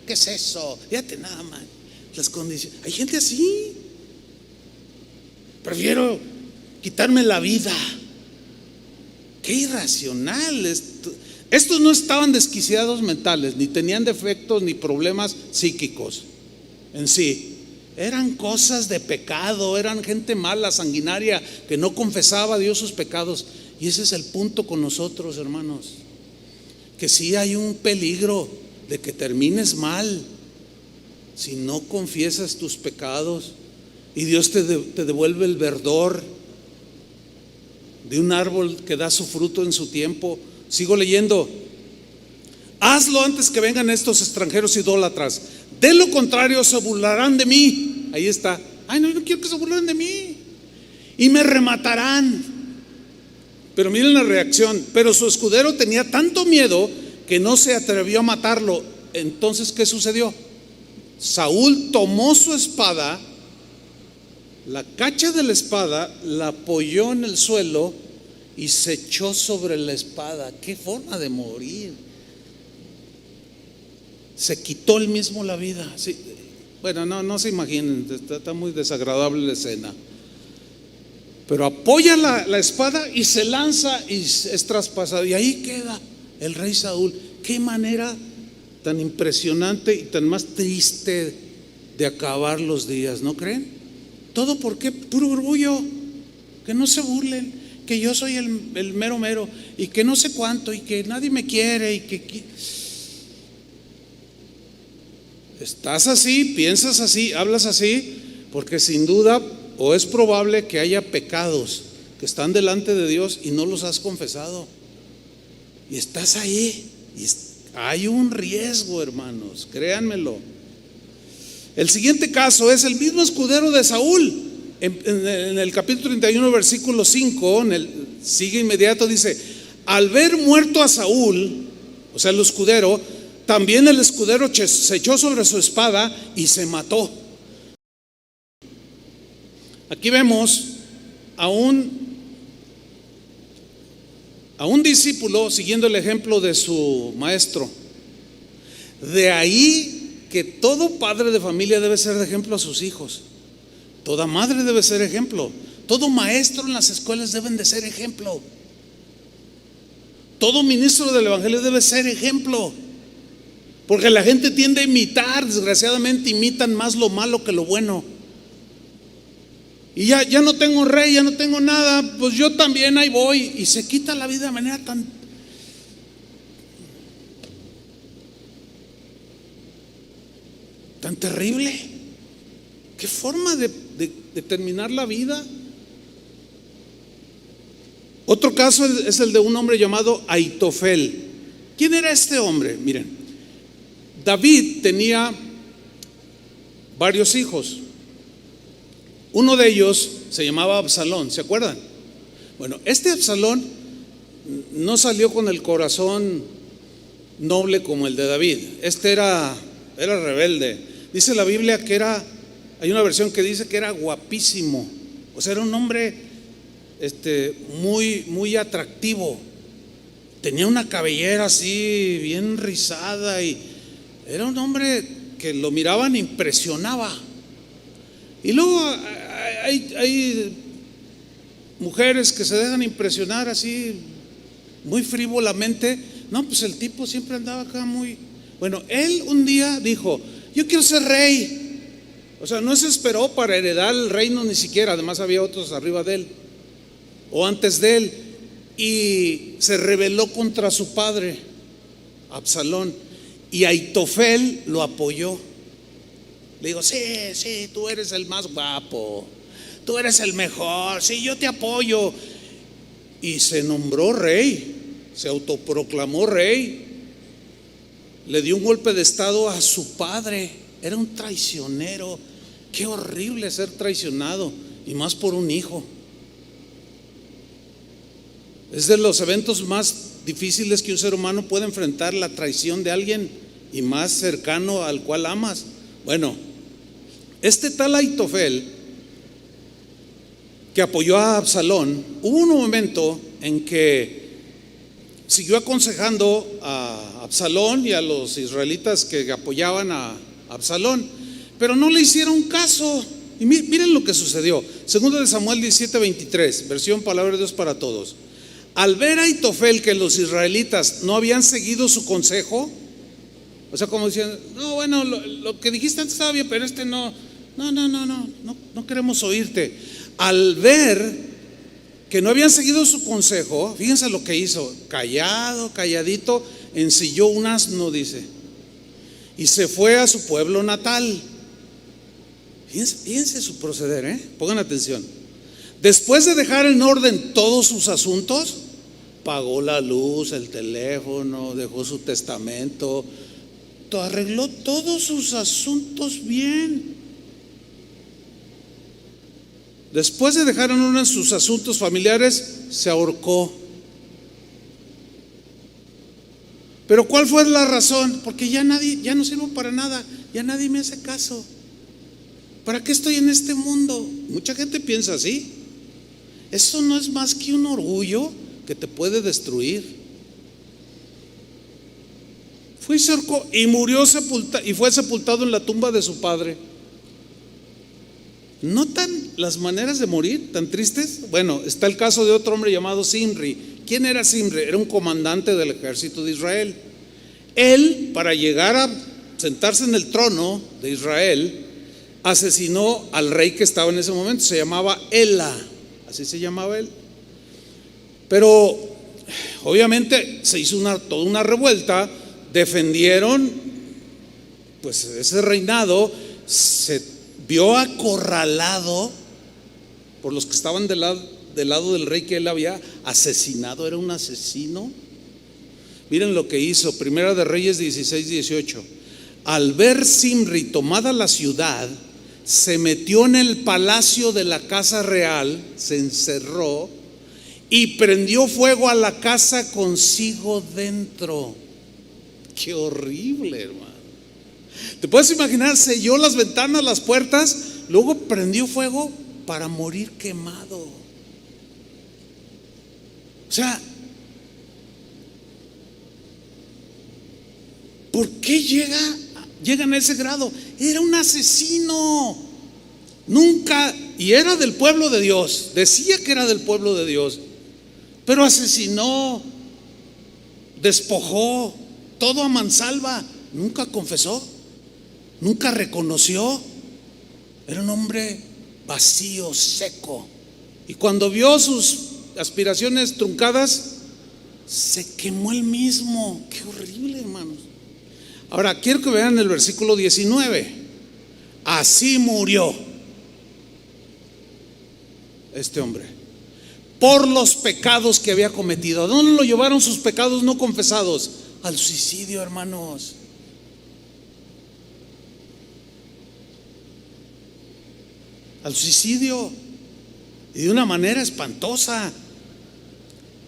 ¿Qué es eso? Fíjate nada más las condiciones. Hay gente así. Prefiero quitarme la vida. Qué irracional. Estos no estaban desquiciados mentales, ni tenían defectos ni problemas psíquicos en sí. Eran cosas de pecado, eran gente mala, sanguinaria, que no confesaba a Dios sus pecados. Y ese es el punto con nosotros, hermanos, que sí hay un peligro de que termines mal si no confiesas tus pecados y Dios te devuelve el verdor de un árbol que da su fruto en su tiempo. Sigo leyendo. Hazlo antes que vengan estos extranjeros idólatras, de lo contrario se burlarán de mí. Ahí está. Ay, no, yo no quiero que se burlen de mí. Y me rematarán. Pero miren la reacción. Pero su escudero tenía tanto miedo que no se atrevió a matarlo. Entonces, ¿qué sucedió? Saúl tomó su espada, la cacha de la espada, la apoyó en el suelo y se echó sobre la espada. Qué forma de morir. Se quitó él mismo la vida. Sí. Bueno, no se imaginen, está muy desagradable la escena. Pero apoya la espada y se lanza y es traspasado. Y ahí queda el rey Saúl. Qué manera tan impresionante y tan más triste de acabar los días, ¿no creen? Todo porque puro orgullo. Que no se burlen, que yo soy el mero mero y que no sé cuánto y que nadie me quiere y que estás así, piensas así, hablas así, porque sin duda o es probable que haya pecados que están delante de Dios y no los has confesado. Y estás ahí y hay un riesgo, hermanos, créanmelo. El siguiente caso es el mismo escudero de Saúl. En el capítulo 31, versículo 5, sigue inmediato, dice: al ver muerto a Saúl, o sea el escudero, también el escudero se echó sobre su espada y se mató. Aquí vemos a un discípulo siguiendo el ejemplo de su maestro. De ahí que todo padre de familia debe ser de ejemplo a sus hijos. Toda madre debe ser ejemplo. Todo maestro en las escuelas deben de ser ejemplo. Todo ministro del evangelio debe ser ejemplo. Porque la gente tiende a imitar, desgraciadamente imitan más lo malo que lo bueno. Y ya no tengo rey, ya no tengo nada, pues yo también ahí voy. Y se quita la vida de manera tan terrible. ¿Qué forma de terminar la vida? Otro caso es el de un hombre llamado Aitofel. ¿Quién era este hombre? Miren, David tenía varios hijos. Uno de ellos se llamaba Absalón, ¿se acuerdan? Bueno, este Absalón no salió con el corazón noble como el de David. Este era rebelde. Dice la Biblia que hay una versión que dice que era guapísimo. O sea, era un hombre muy, muy atractivo. Tenía una cabellera así bien rizada y era un hombre que lo miraban, impresionaba. Y luego hay mujeres que se dejan impresionar así muy frívolamente. No, pues el tipo siempre andaba acá muy... Bueno, él un día dijo: yo quiero ser rey. O sea, no se esperó para heredar el reino ni siquiera. Además había otros arriba de él o antes de él. Y se rebeló contra su padre, Absalón. Y Aitofel lo apoyó. Le digo: sí, tú eres el más guapo, tú eres el mejor, sí, yo te apoyo. Y se nombró rey, se autoproclamó rey. Le dio un golpe de estado a su padre. Era un traicionero. Qué horrible ser traicionado, y más por un hijo. Es de los eventos más difíciles que un ser humano puede enfrentar, la traición de alguien, y más cercano al cual amas. Bueno, este tal Aitofel, que apoyó a Absalón, hubo un momento en que siguió aconsejando a Absalón y a los israelitas que apoyaban a Absalón, pero no le hicieron caso. Y miren lo que sucedió. Segundo de Samuel 17:23, versión Palabra de Dios para Todos. Al ver a Aitofel que los israelitas no habían seguido su consejo, o sea, como decían: no, bueno, lo que dijiste antes estaba bien, pero no queremos oírte. Al ver que no habían seguido su consejo, fíjense lo que hizo: calladito, ensilló un asno, dice, y se fue a su pueblo natal. Fíjense su proceder, pongan atención. Después de dejar en orden todos sus asuntos, pagó la luz, el teléfono, dejó su testamento, arregló todos sus asuntos bien. Después de dejar en orden sus asuntos familiares, se ahorcó. Pero ¿cuál fue la razón? Porque ya no sirvo para nada, ya nadie me hace caso. ¿Para qué estoy en este mundo? Mucha gente piensa así. Eso no es más que un orgullo que te puede destruir. Fue y se ahorcó y fue sepultado en la tumba de su padre. ¿Notan las maneras de morir tan tristes? Bueno, está el caso de otro hombre llamado Zimri. ¿Quién era Zimri? Era un comandante del ejército de Israel. Él, para llegar a sentarse en el trono de Israel, asesinó al rey que estaba en ese momento. Se llamaba Ela, así se llamaba él. Pero obviamente se hizo toda una revuelta. Defendieron pues ese reinado. Se vio acorralado por los que estaban del lado del rey que él había asesinado. Era un asesino. Miren lo que hizo. Primera de Reyes 16:18. Al ver Zimri tomada la ciudad, se metió en el palacio de la casa real, se encerró y prendió fuego a la casa consigo dentro. Qué horrible, hermano. ¿Te puedes imaginar? Selló las ventanas, las puertas, luego prendió fuego para morir quemado. O sea, ¿por qué llegan a ese grado? Era un asesino. Nunca, y era del pueblo de Dios, decía que era del pueblo de Dios, pero asesinó, despojó, todo a mansalva. Nunca confesó, nunca reconoció. Era un hombre vacío, seco. Y cuando vio sus aspiraciones truncadas, se quemó él mismo. Qué horrible, hermanos. Ahora quiero que vean el versículo 19. Así murió este hombre por los pecados que había cometido. ¿A dónde lo llevaron sus pecados no confesados? Al suicidio, hermanos. Al suicidio, y de una manera espantosa,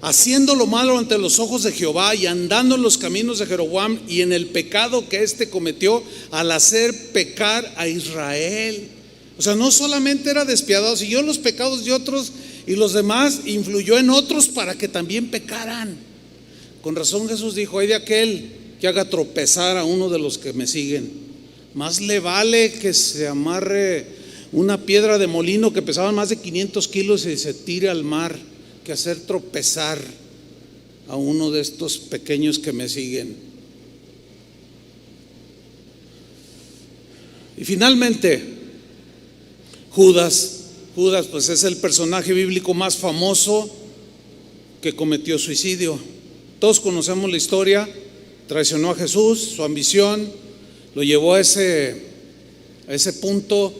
haciendo lo malo ante los ojos de Jehová y andando en los caminos de Jeroboam y en el pecado que éste cometió al hacer pecar a Israel. O sea, no solamente era despiadado, siguió los pecados de otros y los demás influyó en otros para que también pecaran. Con razón Jesús dijo: hay de aquel que haga tropezar a uno de los que me siguen, más le vale que se amarre una piedra de molino que pesaba más de 500 kilos y se tire al mar que hacer tropezar a uno de estos pequeños que me siguen. Y finalmente, Judas pues es el personaje bíblico más famoso que cometió suicidio. Todos conocemos la historia. Traicionó a Jesús, su ambición lo llevó a ese punto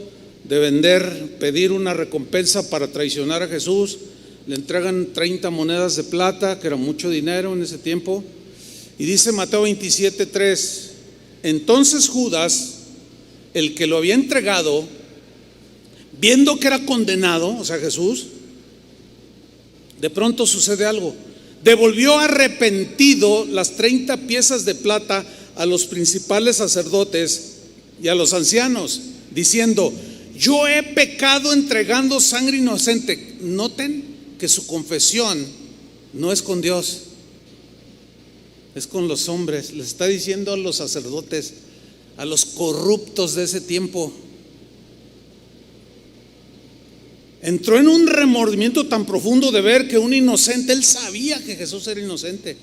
de pedir una recompensa para traicionar a Jesús. Le entregan 30 monedas de plata, que era mucho dinero en ese tiempo. Y dice Mateo 27:3: entonces Judas, el que lo había entregado, viendo que era condenado, o sea Jesús, de pronto sucede algo. Devolvió arrepentido las 30 piezas de plata a los principales sacerdotes y a los ancianos, diciendo: yo he pecado entregando sangre inocente. Noten que su confesión no es con Dios, es con los hombres. Les está diciendo a los sacerdotes, a los corruptos de ese tiempo. Entró en un remordimiento tan profundo de ver que un inocente, él sabía que Jesús era inocente.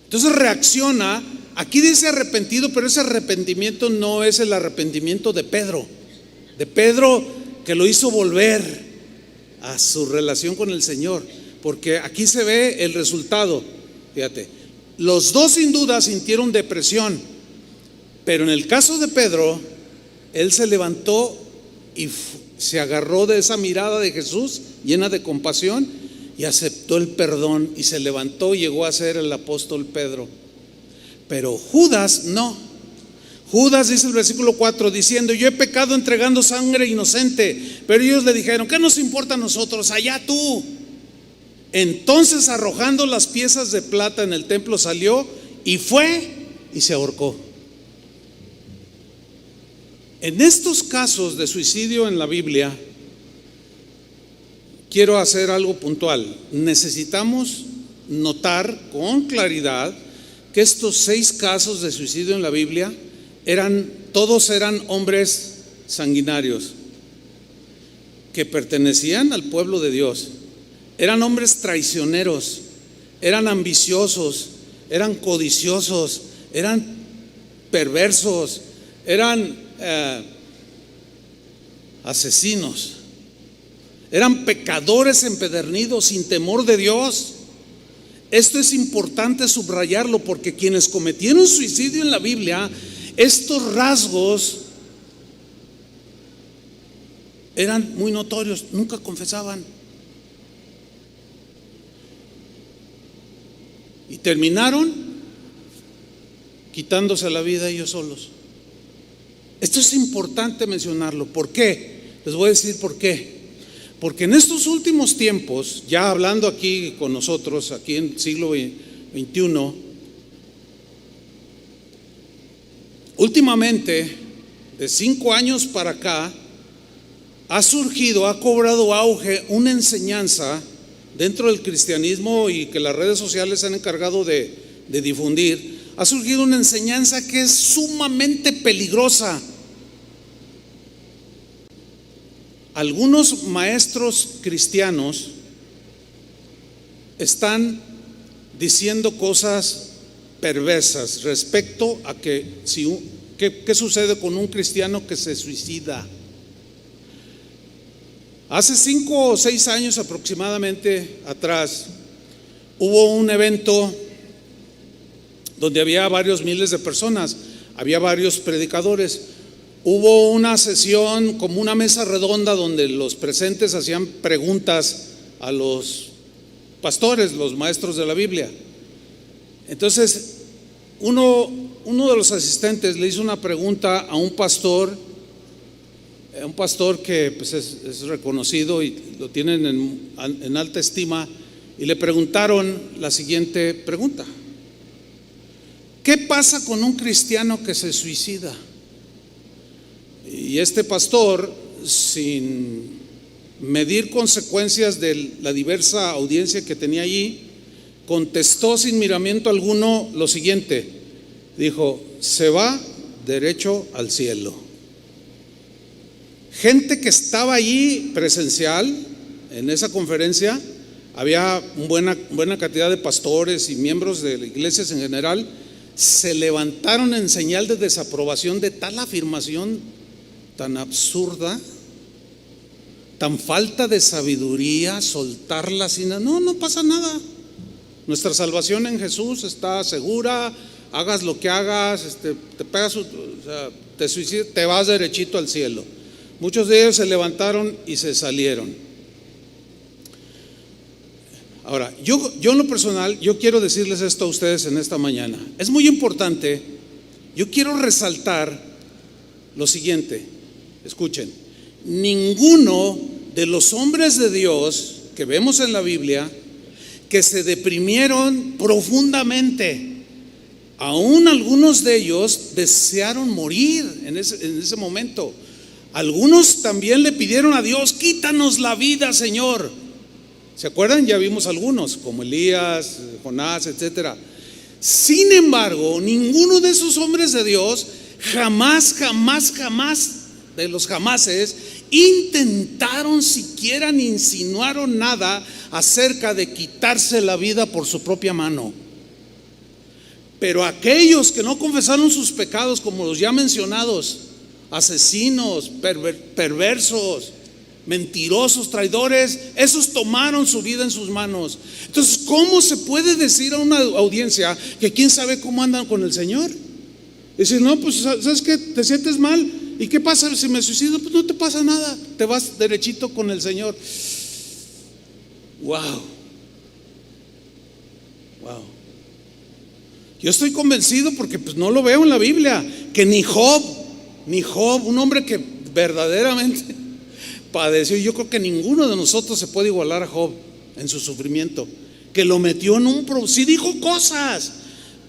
Entonces reacciona. Aquí dice arrepentido, pero ese arrepentimiento no es el arrepentimiento de Pedro que lo hizo volver a su relación con el Señor, porque aquí se ve el resultado. Fíjate, los dos sin duda sintieron depresión, pero en el caso de Pedro, él se levantó y se agarró de esa mirada de Jesús llena de compasión y aceptó el perdón y se levantó y llegó a ser el apóstol Pedro. Pero Judas no. Judas, dice el versículo 4, diciendo: yo he pecado entregando sangre inocente. Pero ellos le dijeron: ¿qué nos importa a nosotros? Allá tú. Entonces, arrojando las piezas de plata en el templo, salió y fue y se ahorcó. En estos casos de suicidio en la Biblia, quiero hacer algo puntual. Necesitamos notar con claridad que estos 6 casos de suicidio en la Biblia todos eran hombres sanguinarios que pertenecían al pueblo de Dios. Eran hombres traicioneros, eran ambiciosos, eran codiciosos, eran perversos, eran asesinos, eran pecadores empedernidos sin temor de Dios. Esto es importante subrayarlo, porque quienes cometieron suicidio en la Biblia, estos rasgos eran muy notorios, nunca confesaban y terminaron quitándose la vida ellos solos. Esto es importante mencionarlo. ¿Por qué? Les voy a decir por qué. Porque en estos últimos tiempos, ya hablando aquí con nosotros, aquí en el siglo XXI, últimamente, de 5 años para acá, ha cobrado auge una enseñanza dentro del cristianismo y que las redes sociales se han encargado de difundir. Ha surgido una enseñanza que es sumamente peligrosa. Algunos maestros cristianos están diciendo cosas perversas respecto a qué sucede con un cristiano que se suicida. Hace 5 o 6 años aproximadamente atrás, hubo un evento donde había varios miles de personas, había varios predicadores. Hubo una sesión, como una mesa redonda, donde los presentes hacían preguntas a los pastores, los maestros de la Biblia. Entonces, uno de los asistentes le hizo una pregunta a un pastor que pues es reconocido y lo tienen en alta estima, y le preguntaron la siguiente pregunta: ¿qué pasa con un cristiano que se suicida? Y este pastor, sin medir consecuencias de la diversa audiencia que tenía allí, contestó sin miramiento alguno lo siguiente. Dijo: se va derecho al cielo. gente que estaba allí presencial en esa conferencia. Había buena cantidad de pastores y miembros de las iglesias en general. Se levantaron en señal de desaprobación de tal afirmación tan absurda, tan falta de sabiduría, soltarla sin no pasa nada. Nuestra salvación en Jesús está segura. Hagas lo que hagas, te pegas, te suicidas, te vas derechito al cielo. Muchos de ellos se levantaron y se salieron. Ahora, yo en lo personal, yo quiero decirles esto a ustedes en esta mañana. Es muy importante. Yo quiero resaltar lo siguiente. Escuchen, ninguno de los hombres de Dios que vemos en la Biblia que se deprimieron profundamente, aún algunos de ellos desearon morir en ese momento. Algunos también le pidieron a Dios: quítanos la vida, Señor. ¿Se acuerdan? Ya vimos algunos, como Elías, Jonás, etcétera. Sin embargo, ninguno de esos hombres de Dios jamás de los jamases intentaron siquiera ni insinuaron nada acerca de quitarse la vida por su propia mano. Pero aquellos que no confesaron sus pecados, como los ya mencionados, asesinos, perversos, mentirosos, traidores, esos tomaron su vida en sus manos. Entonces, ¿cómo se puede decir a una audiencia que quién sabe cómo andan con el Señor? Decir, no, pues ¿sabes qué? ¿Te sientes mal? ¿Y qué pasa si me suicido? Pues no te pasa nada, te vas derechito con el Señor. Wow. Yo estoy convencido, porque pues no lo veo en la Biblia, que ni Job, un hombre que verdaderamente padeció. Yo creo que ninguno de nosotros se puede igualar a Job en su sufrimiento, que lo metió en sí dijo cosas,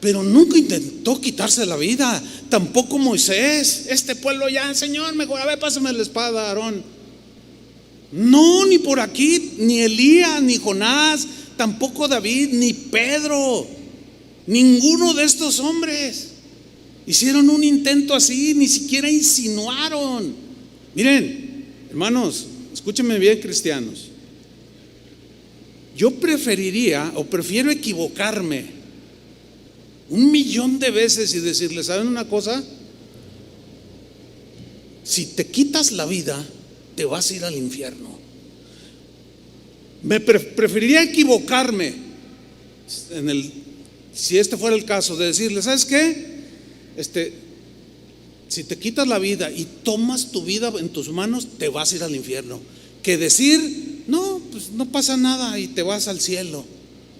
pero nunca intentó quitarse la vida. Tampoco Moisés, este pueblo ya, Señor, mejor, a ver, pásame la espada, Aarón. No, ni por aquí, ni Elías, ni Jonás, tampoco David, ni Pedro. Ninguno de estos hombres hicieron un intento así, ni siquiera insinuaron. Miren, hermanos, escúchenme bien, cristianos. Yo prefiero equivocarme 1,000,000 de veces y decirles: ¿saben una cosa? Si te quitas la vida, te vas a ir al infierno. Preferiría equivocarme si este fuera el caso, de decirles: ¿sabes qué? Si te quitas la vida y tomas tu vida en tus manos, te vas a ir al infierno, que decir: no, pues no pasa nada y te vas al cielo.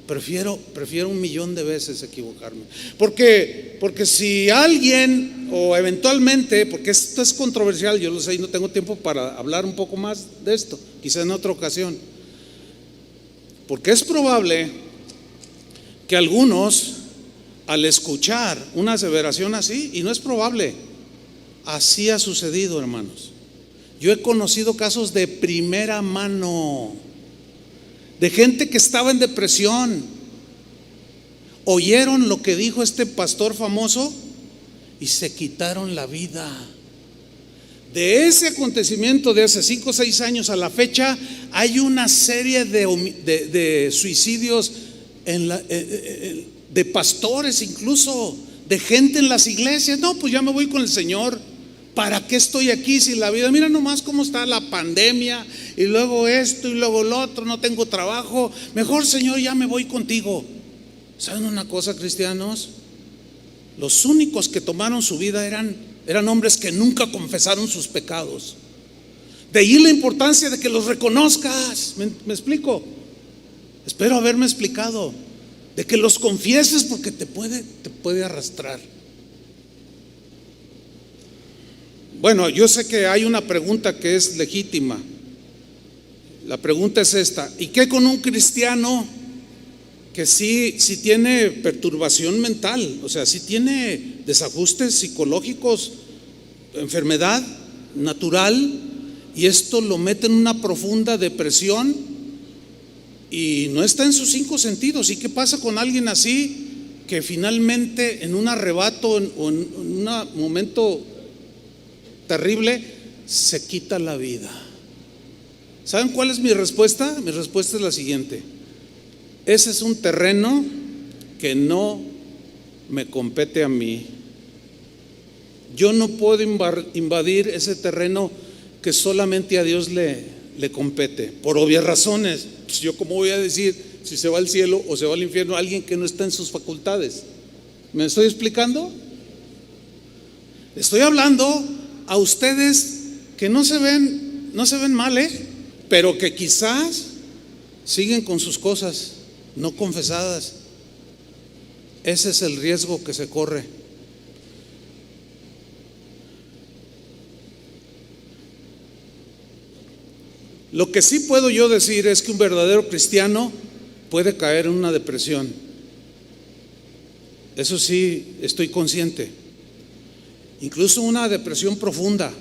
Prefiero 1,000,000 de veces equivocarme. Porque si alguien, o eventualmente, porque esto es controversial, yo lo sé y no tengo tiempo para hablar un poco más de esto, quizá en otra ocasión, porque es probable que algunos, al escuchar una aseveración así, y no es probable, así ha sucedido, hermanos. Yo he conocido casos de primera mano, de gente que estaba en depresión, oyeron lo que dijo este pastor famoso y se quitaron la vida. De ese acontecimiento de hace 5 o 6 años a la fecha, hay una serie de suicidios de pastores, incluso de gente en las iglesias. No, pues ya me voy con el Señor. ¿Para qué estoy aquí si la vida? Mira nomás cómo está la pandemia, y luego esto y luego lo otro, no tengo trabajo. Mejor, Señor, ya me voy contigo. ¿Saben una cosa, cristianos? Los únicos que tomaron su vida eran hombres que nunca confesaron sus pecados. De ahí la importancia de que los reconozcas. ¿Me explico? Espero haberme explicado. De que los confieses, porque te puede arrastrar. Bueno, yo sé que hay una pregunta que es legítima. La pregunta es esta: ¿y qué con un cristiano que sí tiene perturbación mental? O sea, sí tiene desajustes psicológicos, enfermedad natural, y esto lo mete en una profunda depresión y no está en sus 5 sentidos. ¿Y qué pasa con alguien así que finalmente en un arrebato o en un momento terrible se quita la vida. ¿Saben cuál es mi respuesta? Mi respuesta es la siguiente: ese es un terreno que no me compete a mí. Yo no puedo invadir ese terreno que solamente a Dios le compete, por obvias razones. Pues yo, ¿cómo voy a decir si se va al cielo o se va al infierno a alguien que no está en sus facultades? ¿Me estoy explicando? Estoy hablando a ustedes que no se ven mal, pero que quizás siguen con sus cosas no confesadas. Ese es el riesgo que se corre. Lo que sí puedo yo decir es que un verdadero cristiano puede caer en una depresión. Eso sí, estoy consciente. Incluso una depresión profunda.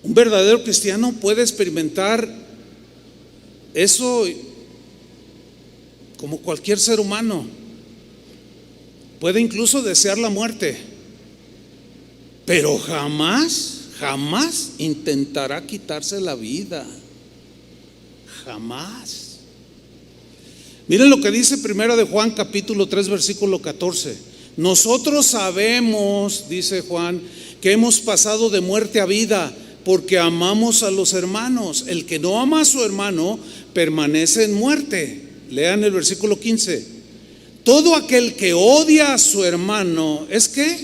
Un verdadero cristiano puede experimentar eso como cualquier ser humano. Puede incluso desear la muerte, pero jamás intentará quitarse la vida. Jamás. Miren lo que dice Primera de Juan capítulo 3 versículo 14. Nosotros sabemos, dice Juan, que hemos pasado de muerte a vida porque amamos a los hermanos. El que no ama a su hermano permanece en muerte. Lean el versículo 15. Todo aquel que odia a su hermano es ¿qué?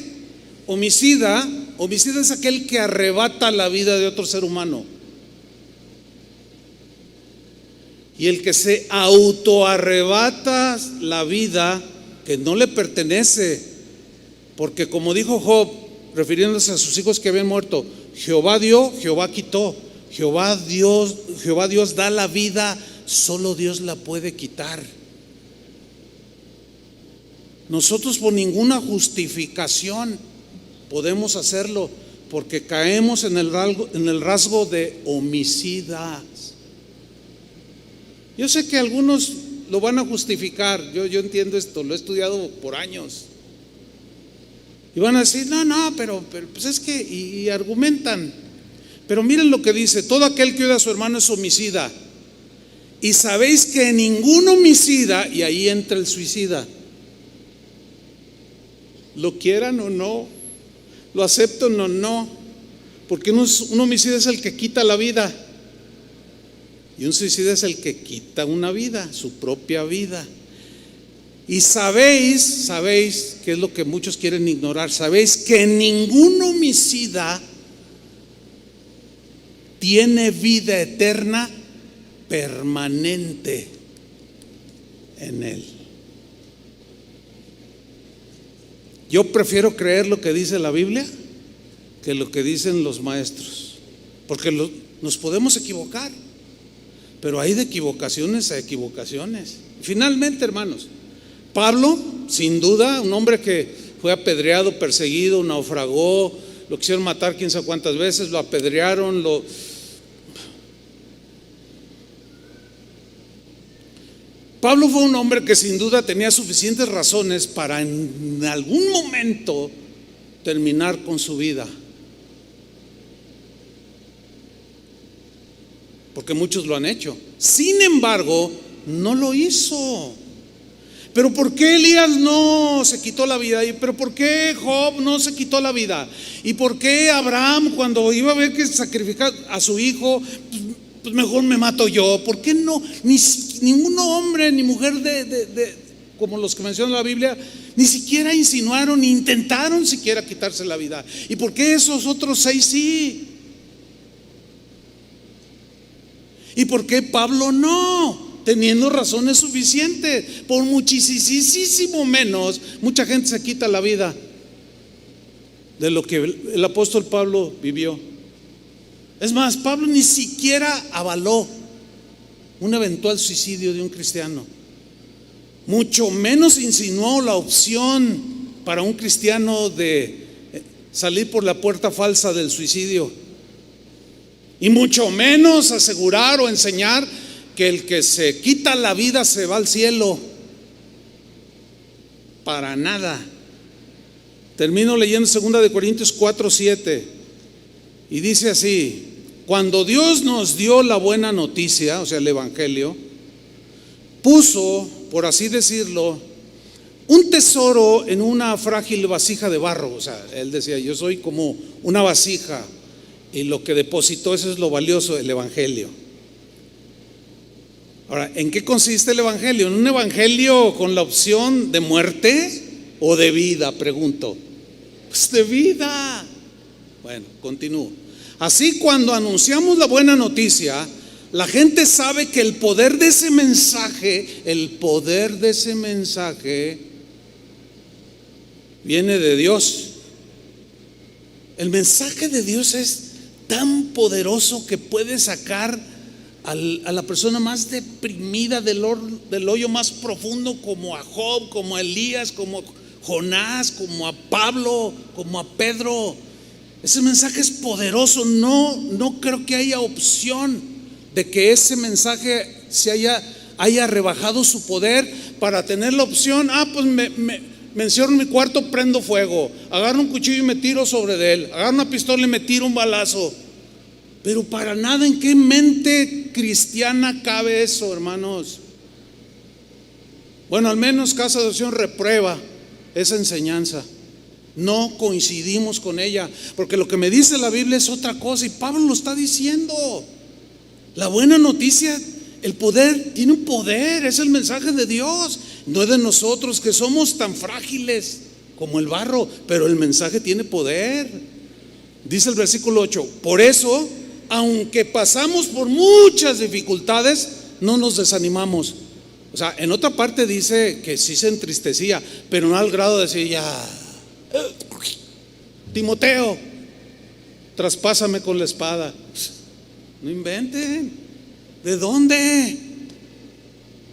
Homicida. Homicida es aquel que arrebata la vida de otro ser humano. Y el que se autoarrebata la vida que no le pertenece, porque como dijo Job, refiriéndose a sus hijos que habían muerto, Jehová dio, Jehová quitó. Jehová Dios da la vida, solo Dios la puede quitar. Nosotros por ninguna justificación podemos hacerlo, porque caemos en el rasgo de homicidas. Yo sé que algunos lo van a justificar, yo entiendo esto, lo he estudiado por años. Y van a decir, no, pero pues es que, y argumentan. Pero miren lo que dice: todo aquel que odia a su hermano es homicida. Y sabéis que ningún homicida, y ahí entra el suicida, lo quieran o no, lo acepten o no, porque un homicida es el que quita la vida y un suicida es el que quita una vida, su propia vida. Y sabéis, que es lo que muchos quieren ignorar, sabéis que ningún homicida tiene vida eterna permanente en él. Yo prefiero creer lo que dice la Biblia que lo que dicen los maestros, porque nos podemos equivocar, pero hay de equivocaciones a equivocaciones. Finalmente, hermanos, Pablo, sin duda, un hombre que fue apedreado, perseguido, naufragó, lo quisieron matar quién sabe cuántas veces, lo apedrearon, Pablo fue un hombre que sin duda tenía suficientes razones para en algún momento terminar con su vida, porque muchos lo han hecho. Sin embargo, no lo hizo. Pero ¿por qué Elías no se quitó la vida? ¿Pero por qué Job no se quitó la vida? ¿Y por qué Abraham, cuando iba a ver que sacrificar a su hijo, pues mejor me mato yo? ¿Por qué no? Ningún hombre ni mujer como los que menciona la Biblia, ni siquiera insinuaron, ni intentaron siquiera quitarse la vida. ¿Y por qué esos otros 6 sí? ¿Y por qué Pablo no? Teniendo razones suficientes. Por muchísimo menos, mucha gente se quita la vida de lo que el apóstol Pablo vivió. Es más, Pablo ni siquiera avaló un eventual suicidio de un cristiano, mucho menos insinuó la opción para un cristiano de salir por la puerta falsa del suicidio, y mucho menos asegurar o enseñar que el que se quita la vida se va al cielo. Para nada. Termino leyendo 2 de Corintios 4:7. Y dice así: cuando Dios nos dio la buena noticia, o sea, el Evangelio, puso, por así decirlo, un tesoro en una frágil vasija de barro. O sea, él decía: yo soy como una vasija, y lo que depositó, eso es lo valioso, el Evangelio. Ahora, ¿en qué consiste el Evangelio? ¿En un Evangelio con la opción de muerte o de vida? Pregunto. Pues de vida. Bueno, continúo. Así, cuando anunciamos la buena noticia, la gente sabe que el poder de ese mensaje viene de Dios. El mensaje de Dios es tan poderoso que puede sacar a la persona más deprimida del hoyo más profundo, como a Job, como a Elías, como a Jonás, como a Pablo, como a Pedro. Ese mensaje es poderoso. No creo que haya opción de que ese mensaje se haya rebajado su poder para tener la opción: pues me encierro en mi cuarto, prendo fuego, agarro un cuchillo y me tiro sobre él, agarro una pistola y me tiro un balazo. Pero para nada, ¿en qué mente cristiana cabe eso, hermanos? Bueno, al menos Casa de Oración reprueba esa enseñanza. No coincidimos con ella, porque lo que me dice la Biblia es otra cosa, y Pablo lo está diciendo. La buena noticia, el poder, tiene un poder, es el mensaje de Dios, no es de nosotros, que somos tan frágiles como el barro, pero el mensaje tiene poder. Dice el versículo 8: por eso, aunque pasamos por muchas dificultades, no nos desanimamos. O sea, en otra parte dice que sí se entristecía, pero no al grado de decir: ya, Timoteo, traspásame con la espada. No inventen. ¿De dónde?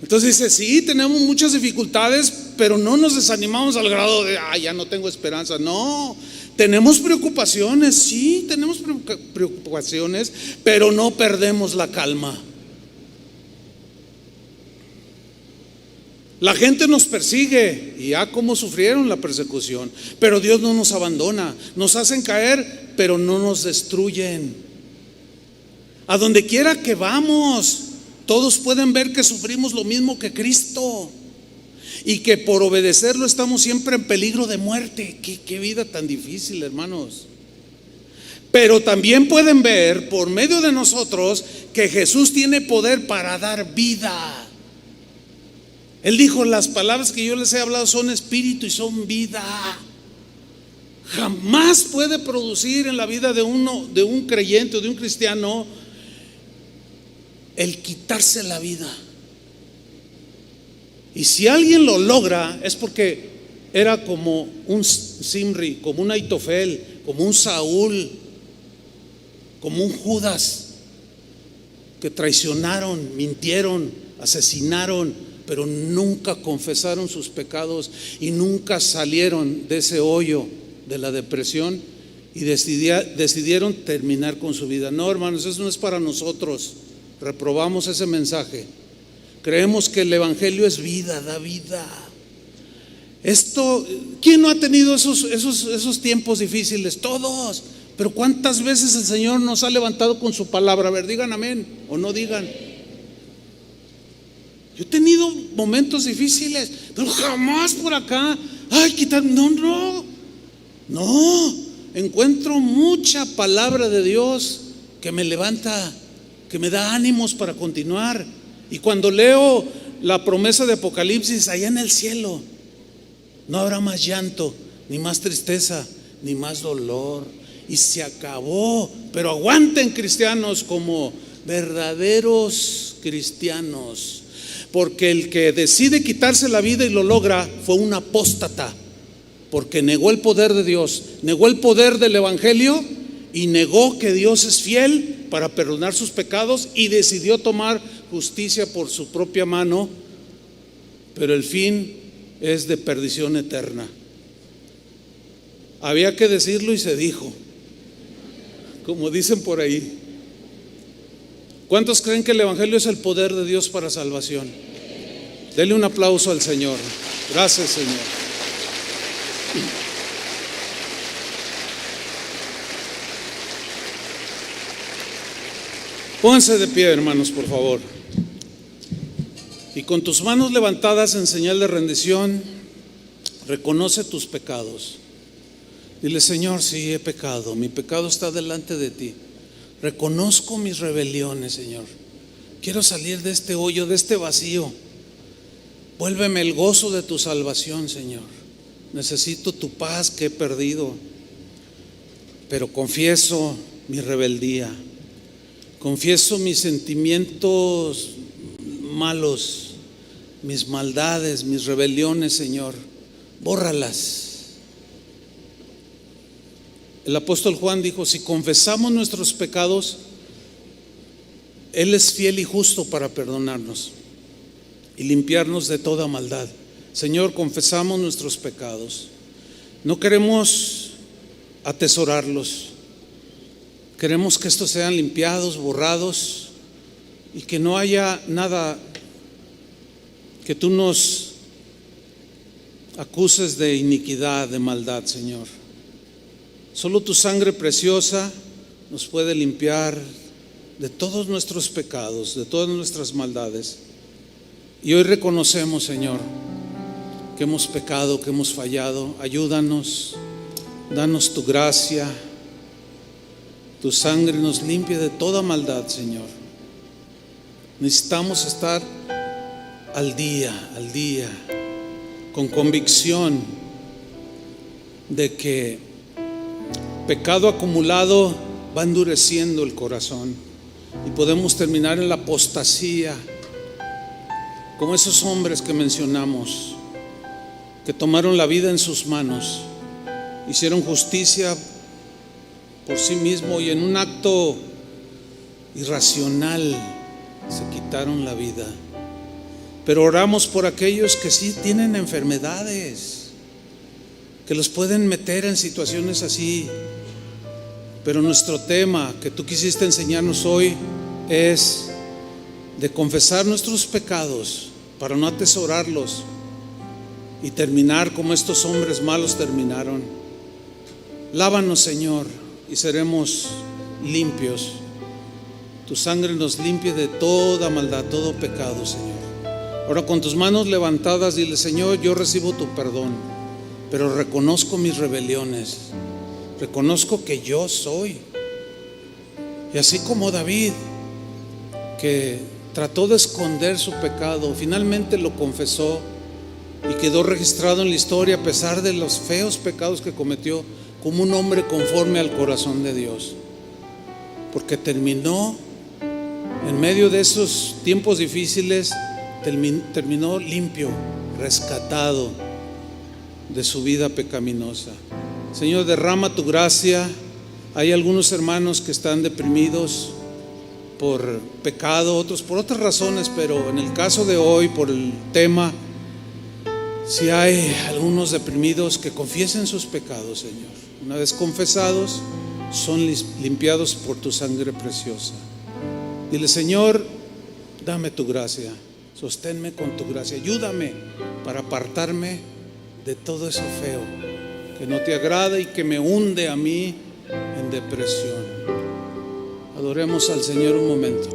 Entonces dice: sí, tenemos muchas dificultades, pero no nos desanimamos al grado de: ya no tengo esperanza. No, tenemos preocupaciones, sí, tenemos preocupaciones, pero no perdemos la calma. La gente nos persigue, y cómo sufrieron la persecución, pero Dios no nos abandona. Nos hacen caer, pero no nos destruyen. A donde quiera que vamos, todos pueden ver que sufrimos lo mismo que Cristo, y que por obedecerlo estamos siempre en peligro de muerte. Qué vida tan difícil, hermanos. Pero también pueden ver por medio de nosotros que Jesús tiene poder para dar vida. Él dijo: las palabras que yo les he hablado son espíritu y son vida. Jamás puede producir en la vida de un creyente o de un cristiano, el quitarse la vida. Y si alguien lo logra, es porque era como un Zimri, como un Aitofel, como un Saúl, como un Judas, que traicionaron, mintieron, asesinaron, pero nunca confesaron sus pecados y nunca salieron de ese hoyo de la depresión y decidieron terminar con su vida. No, hermanos, eso no es para nosotros. Reprobamos ese mensaje. Creemos que el Evangelio es vida, da vida. ¿Quién no ha tenido esos tiempos difíciles? Todos. Pero ¿cuántas veces el Señor nos ha levantado con su palabra? A ver, digan amén o no digan. Yo he tenido momentos difíciles, pero jamás por acá, no, encuentro mucha palabra de Dios que me levanta, que me da ánimos para continuar. Y cuando leo la promesa de Apocalipsis, allá en el cielo no habrá más llanto, ni más tristeza, ni más dolor, y se acabó. Pero aguanten, cristianos, como verdaderos cristianos, porque el que decide quitarse la vida y lo logra fue un apóstata, porque negó el poder de Dios, negó el poder del Evangelio y negó que Dios es fiel para perdonar sus pecados, y decidió tomar justicia por su propia mano, pero el fin es de perdición eterna. Había que decirlo y se dijo, como dicen por ahí. ¿Cuántos creen que el Evangelio es el poder de Dios para salvación? Denle un aplauso al Señor. Gracias, Señor. Pónganse de pie, hermanos, por favor. Y con tus manos levantadas en señal de rendición, reconoce tus pecados. Dile: Señor, sí he pecado, mi pecado está delante de ti. Reconozco mis rebeliones, Señor. Quiero salir de este hoyo, de este vacío. Vuélveme el gozo de tu salvación, Señor. Necesito tu paz que he perdido. Pero confieso mi rebeldía. Confieso mis sentimientos malos, mis maldades, mis rebeliones, Señor. Bórralas. El apóstol Juan dijo: si confesamos nuestros pecados, Él es fiel y justo para perdonarnos y limpiarnos de toda maldad. Señor, confesamos nuestros pecados. No queremos atesorarlos. Queremos que estos sean limpiados, borrados, y que no haya nada que tú nos acuses de iniquidad, de maldad, Señor. Solo tu sangre preciosa nos puede limpiar de todos nuestros pecados, de todas nuestras maldades. Y hoy reconocemos, Señor, que hemos pecado, que hemos fallado. Ayúdanos, danos tu gracia. Tu sangre nos limpia de toda maldad, Señor. Necesitamos estar al día, con convicción de que pecado acumulado va endureciendo el corazón y podemos terminar en la apostasía, como esos hombres que mencionamos, que tomaron la vida en sus manos, hicieron justicia por sí mismo y en un acto irracional se quitaron la vida. Pero oramos por aquellos que sí tienen enfermedades, que los pueden meter en situaciones así. Pero nuestro tema que tú quisiste enseñarnos hoy es de confesar nuestros pecados para no atesorarlos y terminar como estos hombres malos terminaron. Lávanos, Señor, y seremos limpios. Tu sangre nos limpie de toda maldad, todo pecado, Señor. Ahora, con tus manos levantadas, dile: Señor, yo recibo tu perdón, pero reconozco mis rebeliones. Reconozco que yo soy. Y así como David, que trató de esconder su pecado, finalmente lo confesó y quedó registrado en la historia, a pesar de los feos pecados que cometió, como un hombre conforme al corazón de Dios. Porque terminó, en medio de esos tiempos difíciles, terminó limpio, rescatado de su vida pecaminosa. Señor, derrama tu gracia. Hay algunos hermanos que están deprimidos por pecado, otros por otras razones, pero en el caso de hoy, por el tema, si hay algunos deprimidos, que confiesen sus pecados, Señor. Una vez confesados, son limpiados por tu sangre preciosa. Dile: Señor, dame tu gracia, sosténme con tu gracia, ayúdame para apartarme de todo eso feo que no te agrada y que me hunde a mí en depresión. Adoremos al Señor un momento.